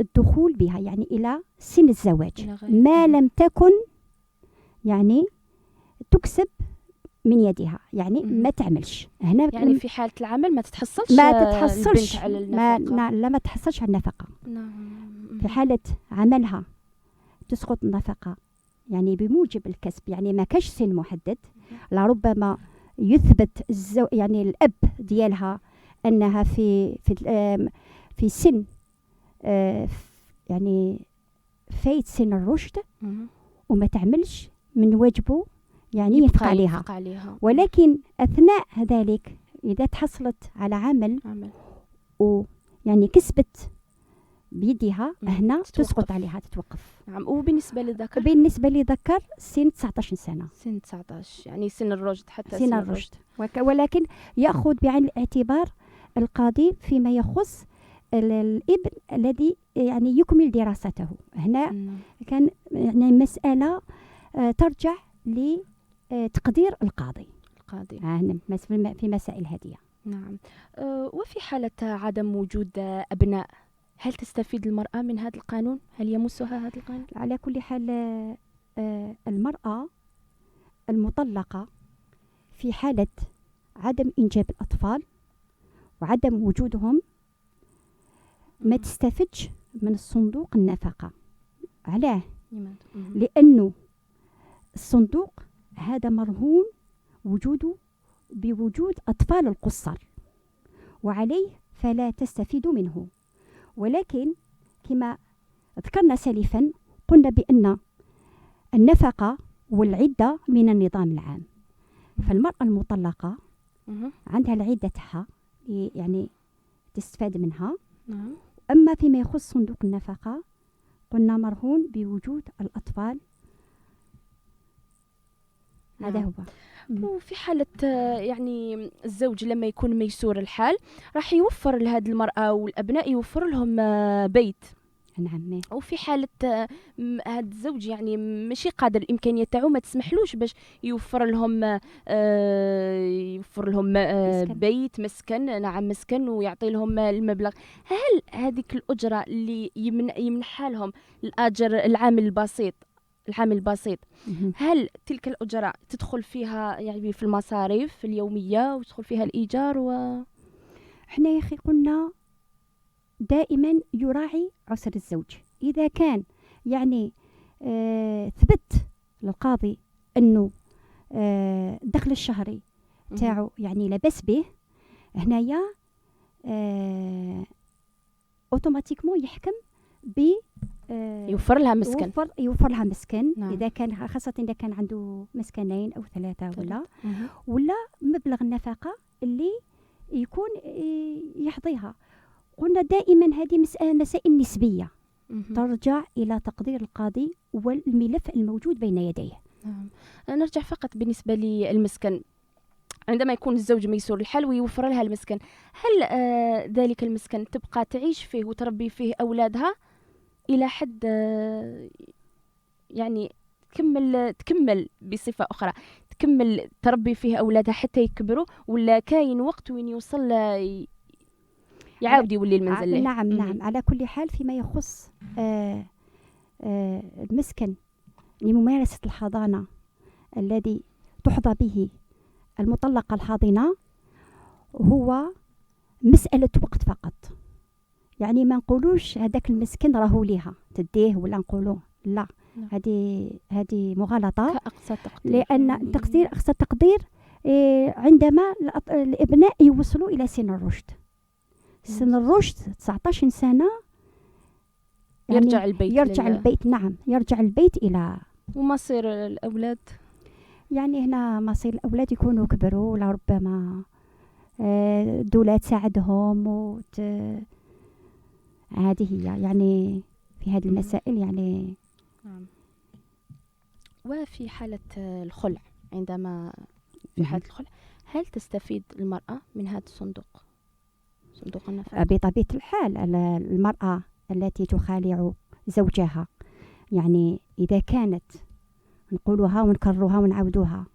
الدخول بها، يعني إلى سن الزواج، ما لم تكن يعني تكسب من يدها، يعني ما تعملش. هنا يعني في حالة العمل ما تتحصلش على النفقة. لا ما تحصلش على النفقة. في حالة عملها تسقط النفقة يعني بموجب الكسب، يعني ما كاش سن محدد. لربما يثبت يعني الأب ديالها أنها في سن يعني فايت سن الرشد، وما تعملش من واجبه يعني ينفق عليها. ولكن أثناء ذلك إذا تحصلت على عمل ويعني كسبت بيدها هنا تسقط عليها تتوقف. نعم. وبالنسبة للذكر؟ بالنسبة للذكر سن 19 سنة. سن 19 يعني سن الرشد، حتى سن الرشد. ولكن يأخذ بعين الاعتبار القاضي فيما يخص الابن الذي يعني يكمل دراسته. هنا كان يعني مسألة ترجع لتقدير القاضي في مسائل هذه. نعم. وفي حالة عدم وجود أبناء، هل تستفيد المرأة من هذا القانون؟ هل يمسها هذا القانون؟ على كل حال المرأة المطلقة في حالة عدم إنجاب الأطفال وعدم وجودهم ما تستفدش من الصندوق النفقة. علاه؟ لأنه الصندوق هذا مرهون وجوده بوجود أطفال القُصّر، وعليه فلا تستفيد منه. ولكن كما ذكرنا سلفا قلنا بأن النفقة والعدة من النظام العام، فالمرأة المطلقة عندها العدة تاعها يعني تستفاد منها. أما فيما يخص صندوق النفقة قلنا مرهون بوجود الأطفال. هذا هو. وفي حالة يعني الزوج لما يكون ميسور الحال راح يوفر لهذه المرأة والأبناء، يوفر لهم بيت. نعم. وفي حالة هذا الزوج يعني ماشي قادر، الإمكانية تاعو ما تسمحلوش باش يوفر لهم بيت مسكن. نعم، مسكن، ويعطي لهم المبلغ. هل هذيك الأجرة اللي يمنحها لهم الأجر العامل البسيط، هل تلك الأجرة تدخل فيها يعني في المصاريف اليومية وتدخل فيها الإيجار؟ احنا يا أخي قلنا دائما يراعي عسر الزوج. إذا كان يعني ثبت للقاضي أنه الدخل الشهري تاعو يعني لبس به، هنايا اوتوماتيكمون يحكم ب يوفر لها مسكن. يوفر لها مسكن. نعم. إذا كان خاصة إذا كان عنده مسكنين أو 3 ولا مبلغ النفقة اللي يكون يحظيها. قلنا دائما هذه مسائل نسبية ترجع إلى تقدير القاضي والملف الموجود بين يديه. نرجع فقط بالنسبة للمسكن. عندما يكون الزوج ميسور الحال ويوفر لها المسكن، هل ذلك المسكن تبقى تعيش فيه وتربي فيه أولادها إلى حد يعني تكمل بصفة أخرى، تكمل تربي فيه أولادها حتى يكبروا، ولا كاين وقت وين يوصل يعاود يولي المنزل له؟ نعم. على كل حال فيما يخص المسكن لممارسة الحضانة الذي تحظى به المطلقة الحاضنة هو مسألة وقت فقط. يعني ما نقولوش هذاك المسكن راهو ليها تديه، ولا نقولوه لا، هذه مغالطة. كأقصى تقدير. لأن أقصى تقدير عندما الأبناء يوصلوا إلى سن الرشد. سن الرشد 19 سنة يعني يرجع البيت. نعم، يرجع البيت إلى. ومصير الأولاد يعني هنا مصير الأولاد يكونوا كبروا، ولا ربما دولة تساعدهم هذه هي يعني في هذه المسائل يعني. نعم. وفي حالة الخلع، عندما في حالة الخلع هل تستفيد المرأة من هذا الصندوق، صندوق النفقة؟ بطبيعة الحال المرأة التي تخالع زوجها، يعني إذا كانت نقولها ونكررها ونعودوها،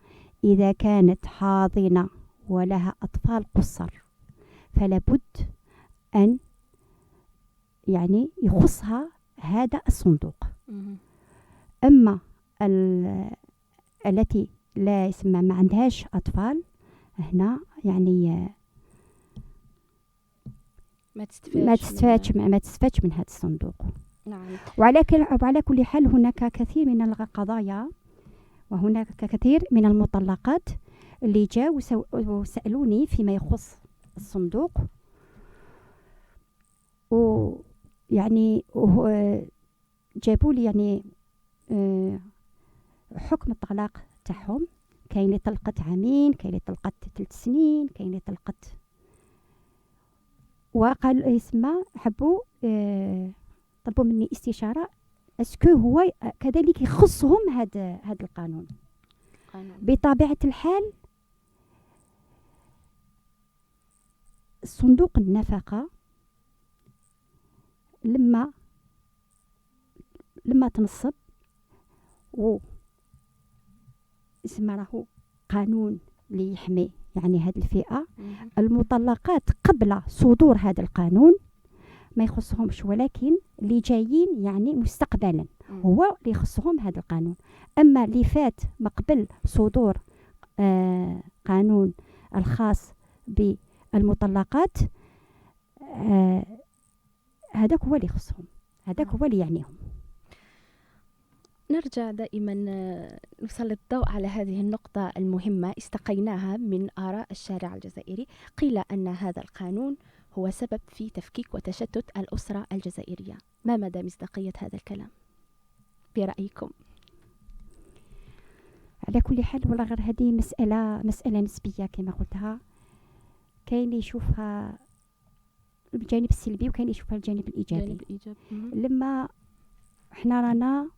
إذا كانت حاضنة ولها أطفال قُصّر فلا بد أن يعني يخصها هذا الصندوق. أما التي لا يسمى ما عندهاش أطفال، هنا يعني ما تستفادش من هذا الصندوق. نعم. وعلى كل حال هناك كثير من القضايا وهناك كثير من المطلقات اللي جاء وسألوني فيما يخص الصندوق، ويعني جابوا لي يعني حكم الطلاق تاعهم. كاين اللي طلقت عامين، كاين اللي طلقت 3 سنين، كاين اللي طلقت. وقال يسمى حبوا طلبوا مني استشاره اسكو هو كذلك يخصهم هذا القانون. بطبيعه الحال صندوق النفقه لما تنصب و اسمه راهو قانون اللي يحمي يعني هذه الفئة. المطلقات قبل صدور هذا القانون ما يخصهمش، ولكن اللي جايين يعني مستقبلا هو اللي يخصهم هذا القانون. أما اللي فات ما قبل صدور قانون الخاص بالمطلقات هذاك هو اللي يخصهم، هذاك هو اللي يعنيهم. نرجع دائما نسلط الضوء على هذه النقطة المهمة استقيناها من آراء الشارع الجزائري. قيل أن هذا القانون هو سبب في تفكيك وتشتت الأسرة الجزائرية. ما مدى مصداقية هذا الكلام برأيكم؟ على كل حال ولا غير هذه مسألة نسبية كما قلتها. كاين اللي يشوفها الجانب السلبي وكاين اللي يشوفها الجانب الإيجابي. لما احنا رانا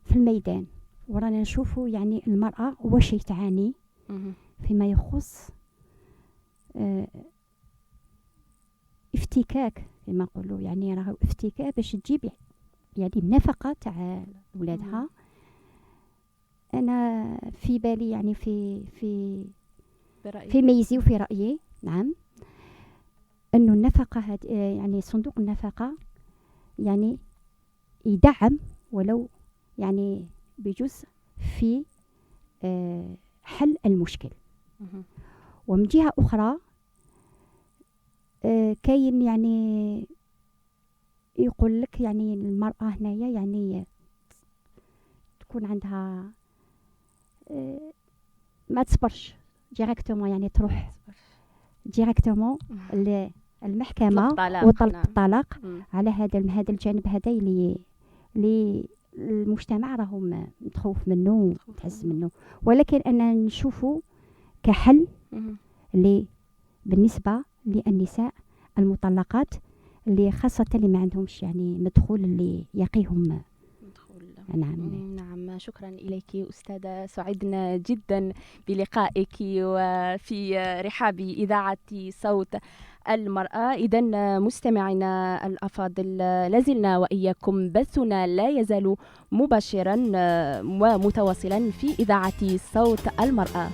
في الميدان ورانا نشوفوا يعني المرأة واش تعاني فيما يخص افتكاك كما نقولوا، يعني راه افتكاك باش تجيب يعني النفقة تاع ولادها. انا في بالي يعني في ميزي وفي رأيي نعم انه النفقة يعني صندوق النفقة يعني يدعم ولو يعني بجزء في حل المشكل. ومن جهة أخرى كاين يعني يقول لك يعني المرأة هنايا يعني تكون عندها ما تصبرش ديريكتومون، يعني تروح ديريكتومون للمحكمة وطلب الطلاق. على هذا الجانب هذا اللي المجتمع راهو متخوف منه متحس منه، ولكن أنا نشوفه كحل بالنسبة للنساء المطلقات اللي خاصة اللي ما عندهمش يعني مدخول اللي يقيهم. نعم شكرا إليك أستاذة، سعدنا جدا بلقائك وفي رحاب إذاعة صوت المرأة. إذن مستمعينا الأفاضل لازلنا وإياكم بثنا لا يزال مباشرا ومتواصلا في إذاعة صوت المرأة.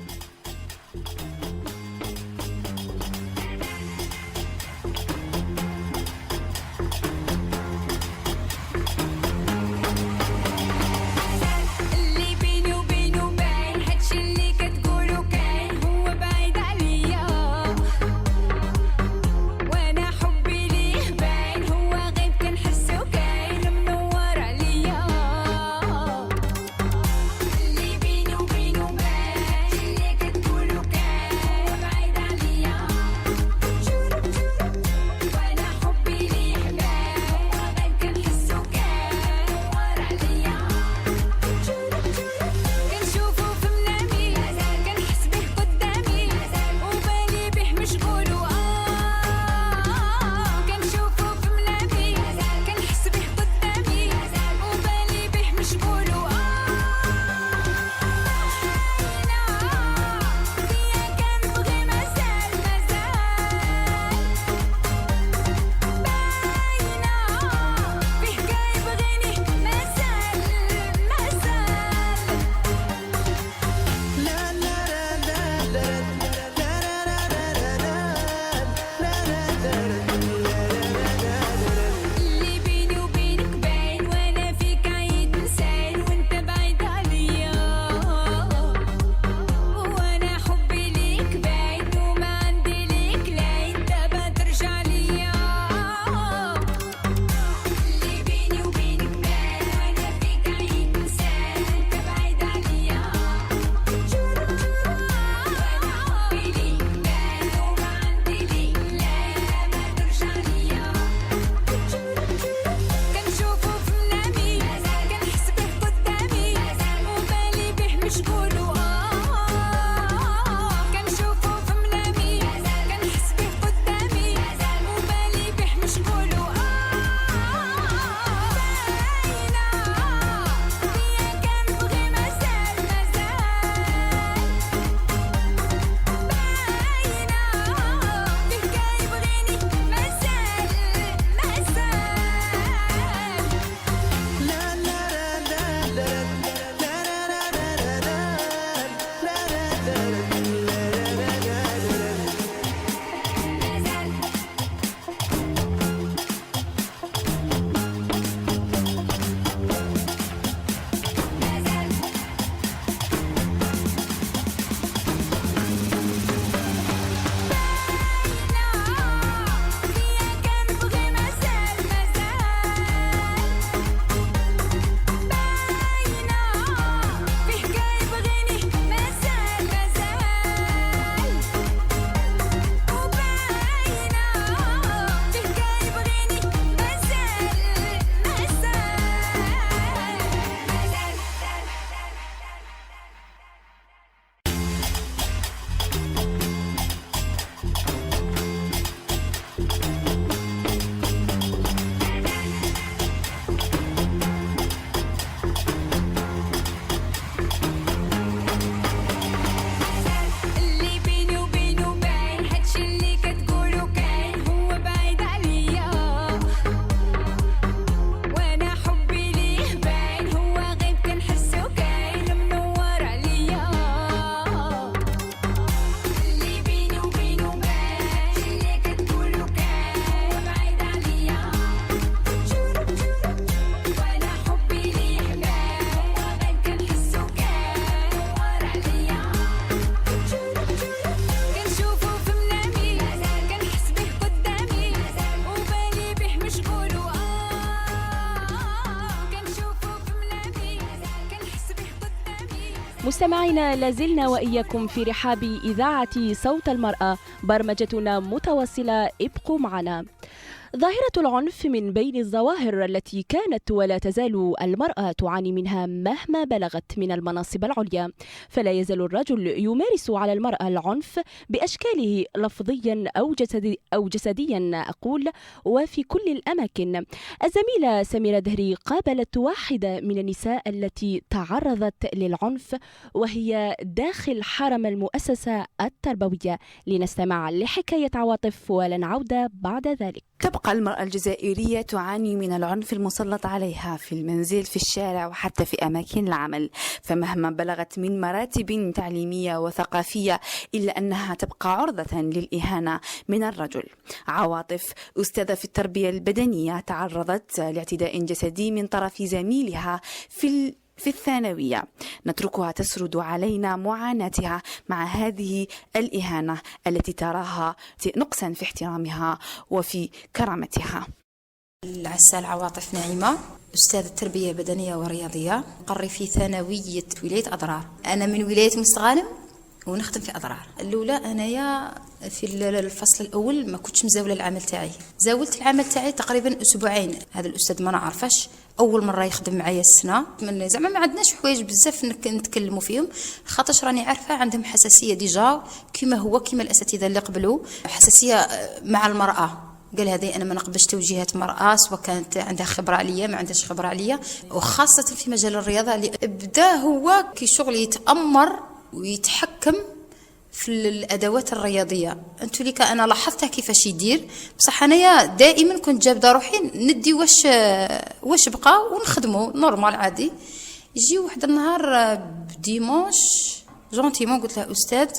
مستمعينا، لازلنا وإياكم في رحاب إذاعة صوت المرأة، برمجتنا متواصلة، ابقوا معنا. ظاهرة العنف من بين الظواهر التي كانت ولا تزال المرأة تعاني منها مهما بلغت من المناصب العليا، فلا يزال الرجل يمارس على المرأة العنف بأشكاله لفظيا أو جسديا أقول، وفي كل الأماكن. الزميلة سميرة دهري قابلت واحدة من النساء التي تعرضت للعنف وهي داخل حرم المؤسسة التربوية، لنستمع لحكاية عواطف ولنعود بعد ذلك. تبقى المرأة الجزائرية تعاني من العنف المسلط عليها في المنزل، في الشارع، وحتى في أماكن العمل، فمهما بلغت من مراتب تعليمية وثقافية إلا أنها تبقى عرضة للإهانة من الرجل. عواطف أستاذة في التربية البدنية تعرضت لاعتداء جسدي من طرف زميلها في الثانوية. نتركها تسرد علينا معاناتها مع هذه الإهانة التي تراها نقصا في احترامها وفي كرامتها. العسال عواطف نعيمة، أستاذة تربية بدنية ورياضية، قري في ثانوية ولاية أضرار. أنا من ولاية مستغانم ونخدم في أضرار. الأولى أنايا في الفصل الأول ما كنتش مزاولة العمل تاعي، زاولت العمل تاعي تقريبا أسبوعين. هذا الأستاذ ما نعرفش، أول مرة يخدم معايا السنة، من زعما ما عندناش حوايج بزاف نتكلموا فيهم، خاطرش راني عارفة عندهم حساسية ديجا كما الأساتذة اللي قبلوا، حساسية مع المرأة. قال هذه أنا ما نقبلش توجيهات مرأة سواء كانت عندها خبرة عليا ما عندهاش خبرة عليا، وخاصة في مجال الرياضة اللي بدا هو كي شغل يتأمر ويتحكم في الادوات الرياضيه. انتو ليك انا لاحظتها كيفاش يدير، بصح انايا دائما كنت جابده روحي ندي واش بقى ونخدمه نورمال عادي. يجي واحد النهار بديمونش جونتيمون قلت له استاذ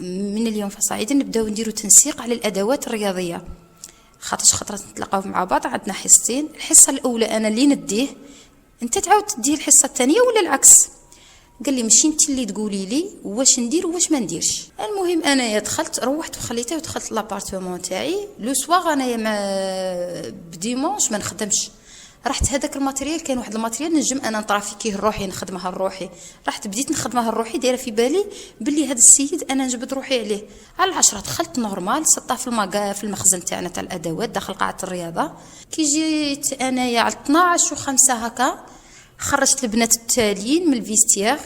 من اليوم فصاعدا نبداو نديروا تنسيق على الادوات الرياضيه، خاطرات نتلاقاو مع بعض. عندنا حصتين، الحصه الاولى انا اللي نديه، انت تعاود تديه الحصه الثانيه ولا العكس؟ قال لي ماشي انت اللي تقولي لي واش ندير وواش ما نديرش. المهم انايا دخلت روحت وخليته ودخلت لابارتمون تاعي. لو سواغ انايا ما بديمونش ما نخدمش، رحت هذاك الماتريال، كان واحد الماتريال نجم انا نطرافيكيه لروحي نخدمها لروحي، رحت بديت نخدمها لروحي، دايره في بالي باللي هذا السيد انا نجبد روحي عليه. على 10 دخلت نورمال، سطها في المخزن تاعنا تاع الادوات داخل قاعه الرياضه. كي جيت انايا على 12:05 هكا خرجت البنات التاليين من الفيستير.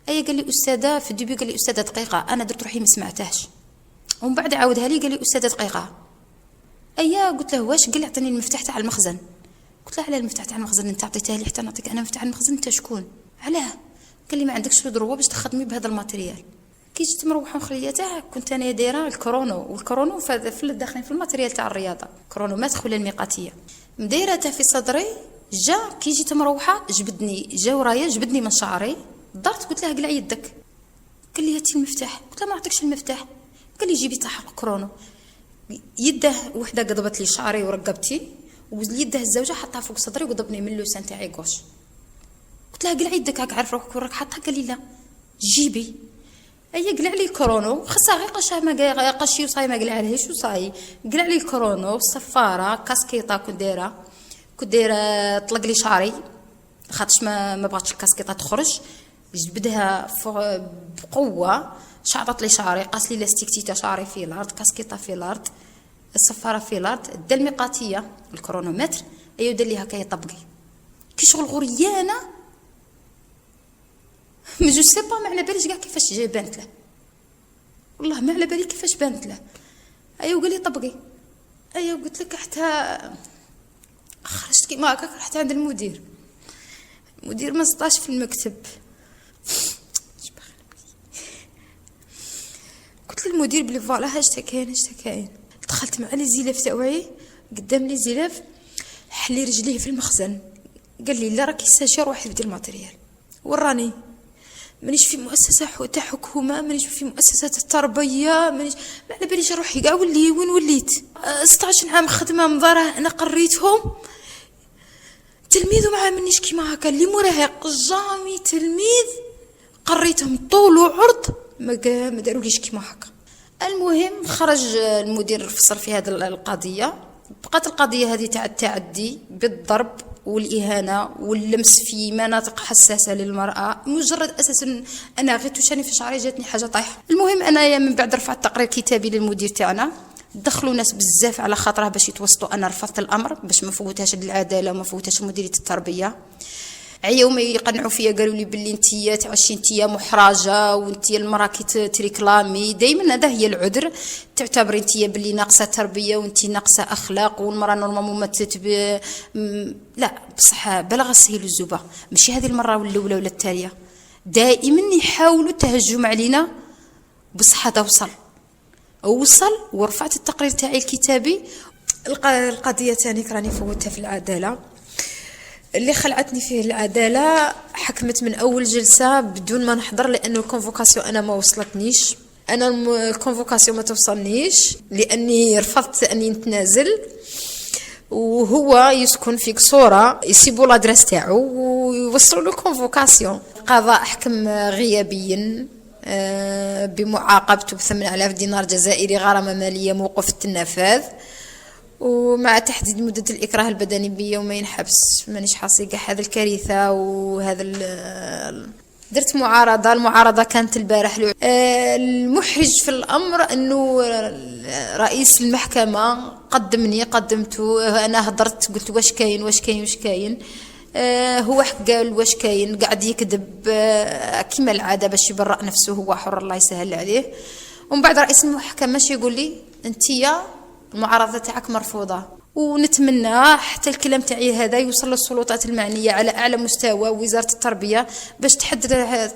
قال لي استاذه في الديبي، قال لي استاذه دقيقه، انا درت روحي ما سمعتهاش، ومن بعد عاودها لي قال لي استاذه دقيقه. قلت له واش؟ قال لي اعطيني المفتاح تاع المخزن. قلت له على المفتاح تاع المخزن انت عطيتها لي حتى نعطيك انا مفتاح المخزن؟ انت شكون؟ علاه؟ قال لي ما عندكش دروا باش تخدمي بهذا الماتريال. كي جيت مروحه وخليتها كنت انا دايره الكرونو، والكرونو في داخلين في الماتريال تاع الرياضه، كرونومتر ولا الميقاتيه، مدايرتها في صدري. كي جيت مروحه جا ورايا جبدني من شعري، درت قلت له قلع يدك. قال لي هاتي المفتاح. قلت له ما عطيكش المفتاح. قال لي جيبي تاع الكرونو. يده وحده قضبت لي شعري ورقبتي، واليده الزوجه حطها فوق صدري وقضبني من اللسان تاعي غوش. قلت لها قلع يدك هاك عارف روحك وراك حاطها. قال لي لا جيبي. قلع لي الكرونو، خاصها غير قشاه ما قشي وصاي ما قلع عليهش وصاي. قلع لي الكرونو، الصفاره، كاسكيطه كنت دايره طلق لي شعري خاطرش ما بغاتش الكاسكيطه تخرج، جبدها بقوه، شعطت لي شعري، قاس لي لاستيك تاع شعري في الارض، كاسكيطه في الارض، الصفاره في الارض، دا الميقاتيه الكرونومتر دار لي هكايا طبقي كي شغل غريانه ما جو سي با، ما على باليش كاع كيفاش بانت له، والله ما على بالي كيفاش بانت له. وقال لي طبقي. قلت لك حتى خرجت كيما هكاك رحت عند المدير ما سطاش في المكتب. قلت للمدير بلي فوالا اش كاين. دخلت مع لي زيلاف تاعي قدام لي زيلاف، حلي رجليه في المخزن. قال لي لا راكي ساجي روحي بدي الماتريال. وراني مانيش في مؤسسه تاع حكومه، مانيش في مؤسسه التربيه، مانيش ما على باليش روحي كاع وين وليت. 16 عام خدمه مضاره انا قريتهم، تلميذ ومعاه منيش كيما هكا اللي مراهق جامي تلميذ قريتهم طول وعرض ما داروليش كيما هكا. المهم خرج المدير فصل في هذه القضيه، بقات القضيه هذه تاع التعدي بالضرب والإهانة واللمس في مناطق حساسة للمرأة. مجرد أساسا أنا غير توشاني في شعري جاتني حاجة طايحة. المهم أنا من بعد رفعت تقرير كتابي للمدير تاعنا، دخلوا ناس بزاف على خاطرها باش يتوسطوا. أنا رفضت الأمر باش ما فوتهاش العدالة وما فوتهاش مديرية التربية. عياو ما يقنعوا فيا، قالوا لي باللي انتيا تعشي انتيا محرجه وانتيا المراه كي تريكلامي. دائما هذا هي العذر، تعتبري انتيا باللي ناقصه تربيه وانتي ناقصه اخلاق، والمراه نورمالمون ما لا بصح بلغ السهيل الزبا. ماشي هذه المره الاولى ولا التاليه، دائما يحاولوا التهجم علينا. بصح هذا وصل ورفعت التقرير تاعي الكتابي. القضيه ثاني راني فوتها في العداله. اللي خلعتني فيه العدالة حكمت من أول جلسة بدون ما نحضر، لأنه الكونفوكاسيون أنا ما وصلتنيش. أنا الكونفوكاسيون ما توصلنيش لأني رفضت أني نتنازل، وهو يسكن في قصورة يسيبوا لادريس تاعو ويوصلوا له كونفوكاسيون. القضاء حكم غيابيا بمعاقبته ب8,000 دينار جزائري غرامة مالية موقوفة النفاذ، ومع تحديد مدة الإكراه البدني بيومين حبس. مانيش حاصيقة هذا الكارثة. وهذا درت معارضة. المعارضة كانت البارح. المحرج في الأمر أنه رئيس المحكمة قدمته. أنا هضرت قلت واش كاين. هو قال واش كاين، قاعد يكذب كما العادة باش يبرأ نفسه، هو حر الله يسهل عليه. ومن بعد رئيس المحكمة يقول لي انتيا المعارضة تاعك مرفوضة. ونتمنى حتى الكلام تاعي هذا يوصل للسلطات المعنية على أعلى مستوى، ووزارة التربية باش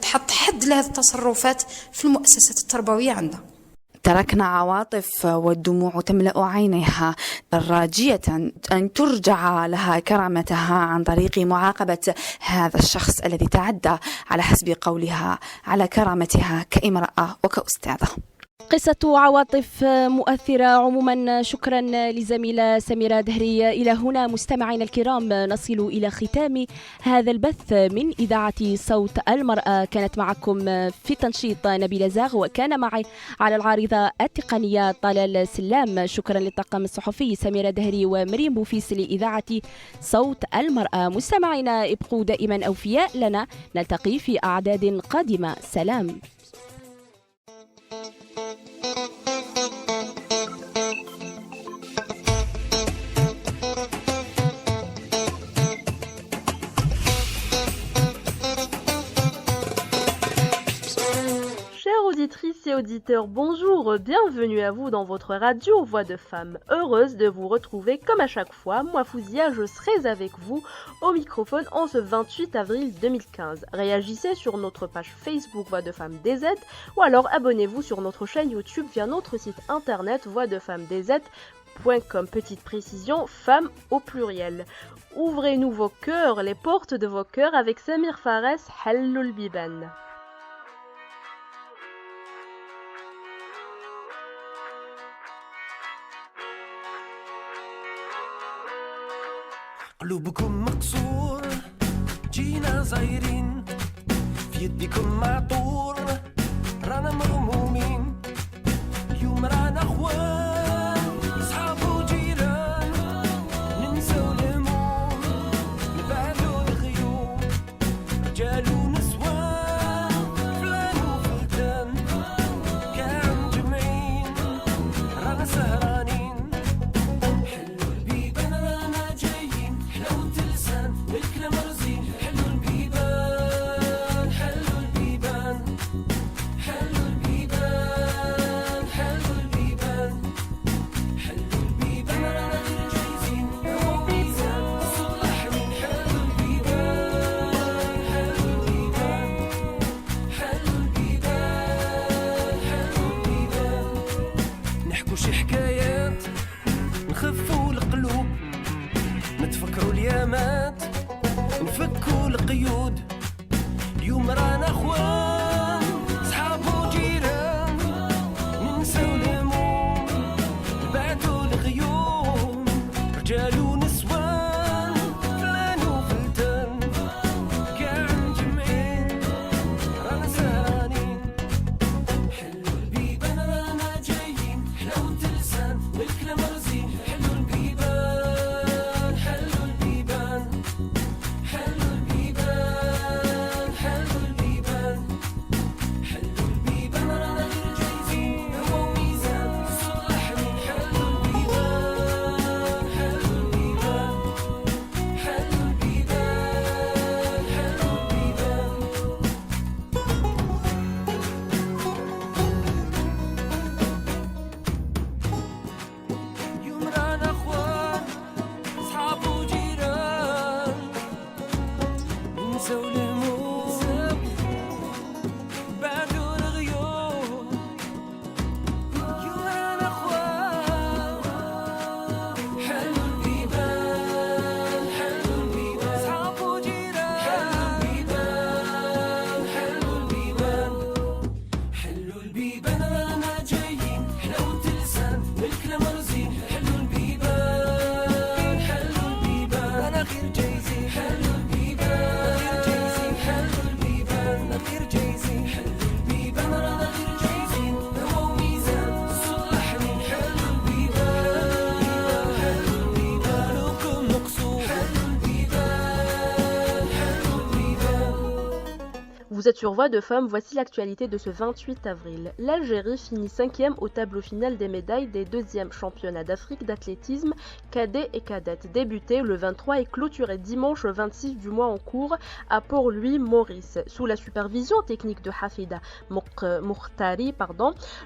تحط حد لهذه التصرفات في المؤسسات التربوية عندها. تركنا عواطف والدموع تملأ عينيها راجية أن ترجع لها كرامتها عن طريق معاقبة هذا الشخص الذي تعدى على حسب قولها على كرامتها كامرأة وكأستاذة. قصة عواطف مؤثرة. عموما شكرا لزميلة سميرة دهري. إلى هنا مستمعينا الكرام نصل إلى ختام هذا البث من إذاعة صوت المرأة. كانت معكم في تنشيط نبيلة زاغ، وكان معي على العارضة التقنية طلال سلام. شكرا للطاقم الصحفي سميرة دهري ومريم بوفيس لإذاعة صوت المرأة. مستمعينا ابقوا دائما أوفياء لنا، نلتقي في أعداد قادمة. سلام. Auditrices et auditeurs, bonjour, bienvenue à vous dans votre radio Voix de Femme. Heureuse de vous retrouver comme à chaque fois. Moi, Fouzia, je serai avec vous au microphone en ce 28 avril 2015. Réagissez sur notre page Facebook Voix de Femme DZ ou alors abonnez-vous sur notre chaîne YouTube via notre site internet voixdefemmedz.com. Petite précision, femme au pluriel. Ouvrez-nous vos cœurs, les portes de vos cœurs avec Samir Fares, Halloul Biban. قلوبكم مكسور جينا زايرين، في يديكم معطور رانا مغمومين. اليوم رانا اخوان صحاب وجيران، ننساو الهموم نبعدو الغيوم. رجال ونسوان فلان وفلتان كاع مجمعين رانا سهرانين. الكلام رزين حلو البيبان، حلو البيبان، حلو البيبان، حلو البيبان، حلو البيبان. رانا غير جايزين هو ميزان صوت لحمين. حلو البيبان، حلو البيبان، حلو البيبان، حلو البيبان. نحكوا شي حكايات نخفوا القلوب، نتفكروا اليامات نفكوا القيود. اليوم رانا اخوان صحاب وجيران، ننساو الهموم نبعدو الغيوم. رجال ونسوان فلان وفلتان كاع مجمعين رانا سهرانين. حلو البيبان رانا جايين، حلاوة اللسان والكلام رزين. حلو البيبان، حلو البيبان، Vous êtes sur Voix de Femmes, voici l'actualité de ce 28 avril. L'Algérie finit 5e au tableau final des médailles des 2e championnats d'Afrique d'athlétisme cadet et cadette, débuté le 23 et clôturé dimanche 26 du mois en cours à Port-Louis, Maurice. Sous la supervision technique de Hafida Mokhtari,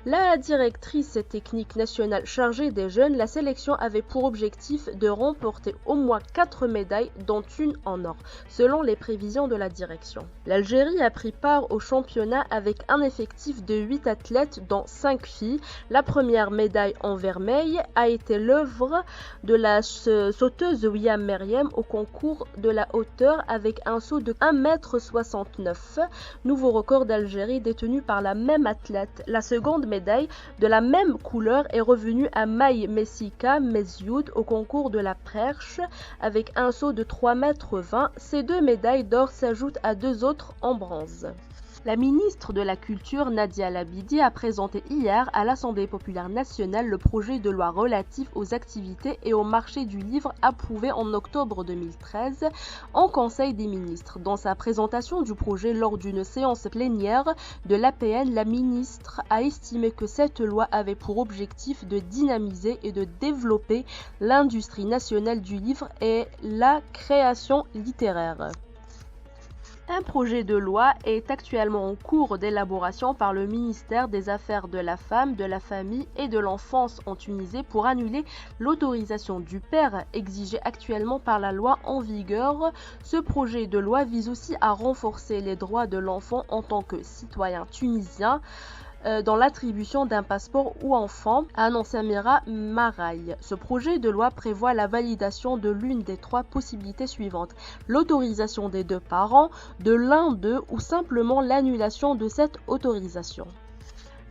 la directrice technique nationale chargée des jeunes, la sélection avait pour objectif de remporter au moins 4 médailles, dont une en or, selon les prévisions de la direction. L'Algérie a pris part au championnat avec un effectif de 8 athlètes dont 5 filles. La première médaille en vermeil a été l'œuvre de la sauteuse William Meriem au concours de la hauteur avec un saut de 1,69 m, nouveau record d'Algérie détenu par la même athlète. La seconde médaille de la même couleur est revenue à Maï Messika Mezioud au concours de la perche avec un saut de 3,20 m. Ces 2 médailles d'or s'ajoutent à 2 autres en bronze. La ministre de la Culture, Nadia Labidi, a présenté hier à l'Assemblée populaire nationale le projet de loi relatif aux activités et au marché du livre approuvé en octobre 2013 en Conseil des ministres. Dans sa présentation du projet lors d'une séance plénière de l'APN, la ministre a estimé que cette loi avait pour objectif de dynamiser et de développer l'industrie nationale du livre et la création littéraire. Un projet de loi est actuellement en cours d'élaboration par le ministère des Affaires de la Femme, de la Famille et de l'Enfance en Tunisie pour annuler l'autorisation du père exigée actuellement par la loi en vigueur. Ce projet de loi vise aussi à renforcer les droits de l'enfant en tant que citoyen tunisien dans l'attribution d'un passeport ou enfant, a annoncé Mira Maraï. Ce projet de loi prévoit la validation de l'une des 3 possibilités suivantes: l'autorisation des 2 parents, de l'un d'eux ou simplement l'annulation de cette autorisation.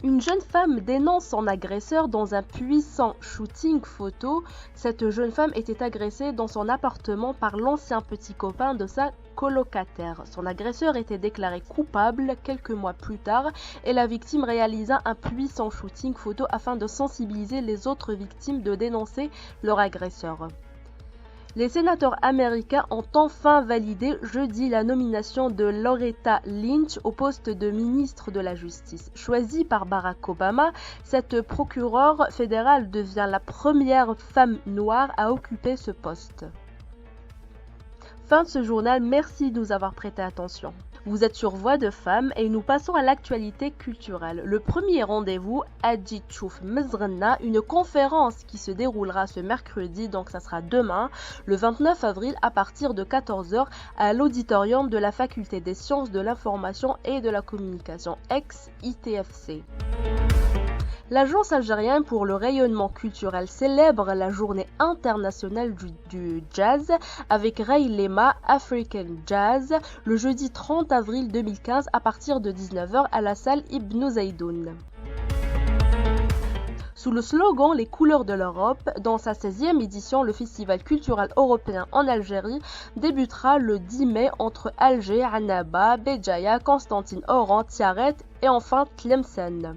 Une jeune femme dénonce son agresseur dans un puissant shooting photo. Cette jeune femme était agressée dans son appartement par l'ancien petit copain de sa colocataire. Son agresseur était déclaré coupable quelques mois plus tard et la victime réalisa un puissant shooting photo afin de sensibiliser les autres victimes de dénoncer leur agresseur. Les sénateurs américains ont enfin validé jeudi la nomination de Loretta Lynch au poste de ministre de la Justice. Choisie par Barack Obama, cette procureure fédérale devient la première femme noire à occuper ce poste. Fin de ce journal, merci de nous avoir prêté attention. Vous êtes sur Voix de Femmes et nous passons à l'actualité culturelle. Le premier rendez-vous, Adji Tchouf Mezrenna, une conférence qui se déroulera ce mercredi, donc ça sera demain, le 29 avril à partir de 14 h à l'auditorium de la Faculté des Sciences de l'Information et de la Communication, ex-ITFC. L'Agence algérienne pour le rayonnement culturel célèbre la journée internationale du jazz avec Ray Lema African Jazz le jeudi 30 avril 2015 à partir de 19 h à la salle Ibn Zaydoun. Sous le slogan « Les couleurs de l'Europe », dans sa 16e édition, le Festival culturel européen en Algérie débutera le 10 mai entre Alger, Annaba, Béjaïa, Constantine, Oran, Tiaret et enfin Tlemcen.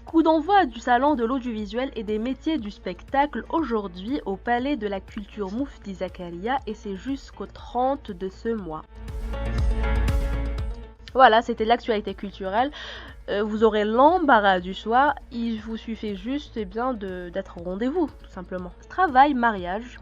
Coup d'envoi du salon de l'audiovisuel et des métiers du spectacle aujourd'hui au Palais de la Culture Moufti Zakaria et c'est jusqu'au 30 de ce mois. Voilà, c'était l'actualité culturelle. Vous aurez l'embarras du choix, il vous suffit juste d'être au rendez-vous, tout simplement. Travail, mariage,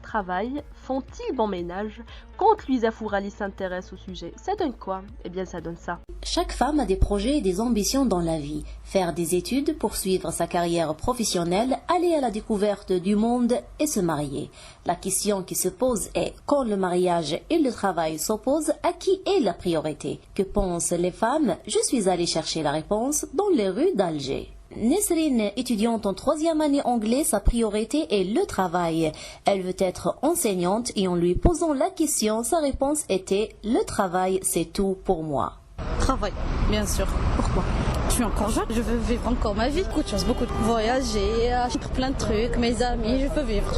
travail, font-ils bon ménage? Quand Louisa Fourali s'intéresse au sujet, ça donne quoi? Eh bien ça donne ça. Chaque femme a des projets et des ambitions dans la vie. Faire des études, poursuivre sa carrière professionnelle, aller à la découverte du monde et se marier. La question qui se pose est, quand le mariage et le travail s'opposent, à qui est la priorité? Que pensent les femmes? Je suis allée chercher la réponse dans les rues d'Alger. Nesrine, étudiante en 3e année anglais, sa priorité est le travail. Elle veut être enseignante et en lui posant la question, sa réponse était « Le travail, c'est tout pour moi ». Travail, bien sûr. Pourquoi? Je suis encore jeune, je veux vivre encore ma vie. Beaucoup de choses, beaucoup de voyager, plein de trucs, mes amis, je veux vivre.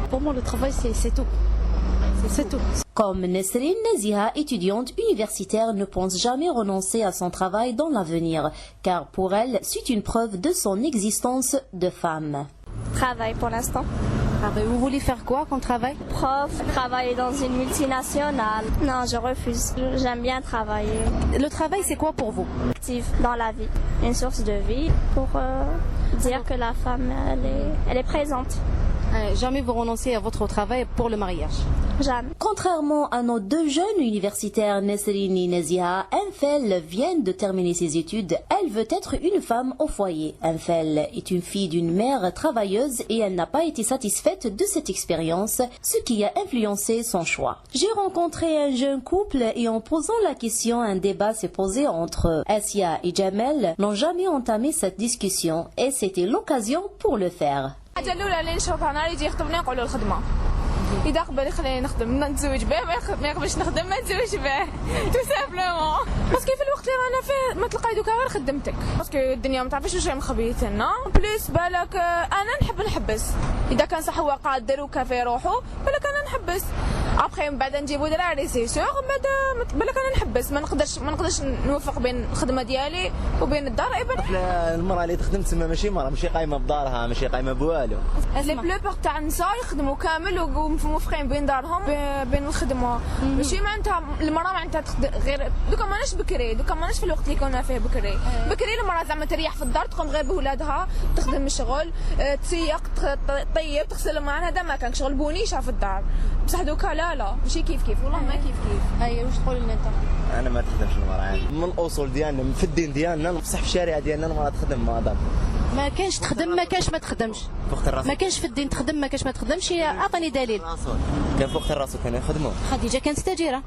Pour moi, le travail, c'est tout. C'est tout. Comme Nesrine, Ziha, étudiante universitaire, ne pense jamais renoncer à son travail dans l'avenir, car pour elle, c'est une preuve de son existence de femme. Travail pour l'instant. Vous voulez faire quoi comme travail? Prof, travailler dans une multinationale. Non, je refuse. J'aime bien travailler. Le travail, c'est quoi pour vous? Active dans la vie. Une source de vie pour dire que la femme, elle est présente. Jamais vous renoncez à votre travail pour le mariage? Jamais. Contrairement à nos deux jeunes universitaires Nesrine et Neziha, Enfel vient de terminer ses études. Elle veut être une femme au foyer. Enfel est une fille d'une mère travailleuse et elle n'a pas été satisfaite de cette expérience, ce qui a influencé son choix. J'ai rencontré un jeune couple et en posant la question, un débat s'est posé entre Asia et Jamel n'ont jamais entamé cette discussion et c'était l'occasion pour le faire. الحاجه الاولى اللي نشوفها نهار يجي يخطبني نقول له الخدمه اذا قبل يخليني نخدم نتزوج به ما يقبلش نخدم ما نتزوجش به تو سامبلومون باسكو في الوقت اللي رانا فيه ما تلقاي دوكا غير خدمتك باسكو الدنيا ما تعرفيش واش مخبيت لنا بليس بالك انا نحب نحبس اذا كان صح هو قادر وكافي روحو بالك انا نحبس ابخي من بعد نجيبو دراري سي سور من بعد بالك انا نحبس ما نقدرش نوفق بين الخدمه ديالي وبين الدار المراه اللي تخدم تسمى ماشي قايمه بدارها ماشي قايمه بوالو لي بلوبور تاع النساء يخدموا كامل وموفقين بين دارهم بين الخدمه ماشي معناتها المراه معناتها غير دوكا ماناش بكري دوكا ماناش في الوقت اللي كنا فيه بكري المراه زعما تريح في الدار تقوم غير بولادها تخدم الشغل تسيق طيب تغسل الماء هذا ما كان شغل بونيشه في الدار بصح دوكا لا ماشي كيف والله ما كيف اي واش تقول لنا انت انا ما تخدمش المراه يعني من الاصول ديالنا في الدين ديالنا بصح في الشريعه ديالنا المراه تخدم ما ضر ما كانش تخدم ما كانش ما تخدمش ما كانش في الدين تخدم ما كانش ما تخدمش اعطيني دليل كان فوق الراس كانوا يخدموا خديجه كانت تاجره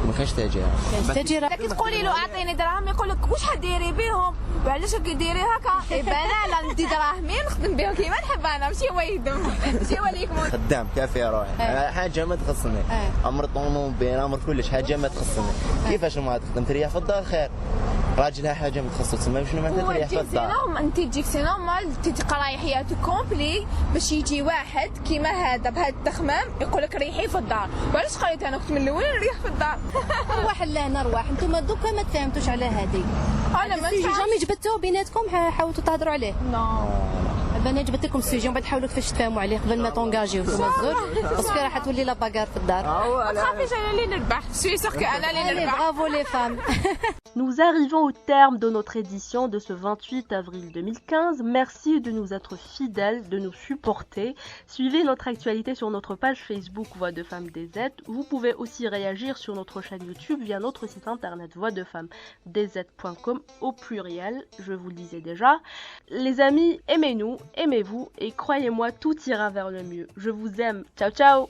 ما كانش تاجره لكن تقولي له اعطيني دراهم يقول لك واش حديري بهم وعلاش كديري هكا يبان لا ندي دراهمي نخدم بهم كيما نحب انا ماشي هو يخدم ماشي هو اللي يكمل خدام كافي روحي حاجه ما تخصني امر طوموبيل امر كلش حاجه ما تخصني كيفاش ما تخدم تريح في الدار خير راجلها حاجه ما تخصو تسمى شنو معناتها تريح في الدار انت تجيك سي نورمال تقراي حياتك كومبلي باش يجي واحد كيما هذا بهذا التخمام يقول لك ريحي في الدار وعلاش قريت انا كنت من الاول نريح في الدار رواح لهنا رواح انتم دوكا ما تفاهمتوش على هذه انا ما جامي جبتوه بيناتكم حاولتوا تهضروا عليه البنات جبت لكم السجون بعد حاولوا كيفاش تفاهموا عليه قبل ما تونجاجيو نتوما الزوج باسكو راح تولي لا باغار في الدار ما تخافيش انا اللي نربح سوي سيغ انا اللي نربح برافو لي فام Nous arrivons au terme de notre édition de ce 28 avril 2015. Merci de nous être fidèles, de nous supporter. Suivez notre actualité sur notre page Facebook Voix de Femmes DZ. Vous pouvez aussi réagir sur notre chaîne YouTube via notre site internet voixdefemmesdz.com au pluriel, je vous le disais déjà. Les amis, aimez-nous, aimez-vous et croyez-moi, tout ira vers le mieux. Je vous aime. Ciao ciao.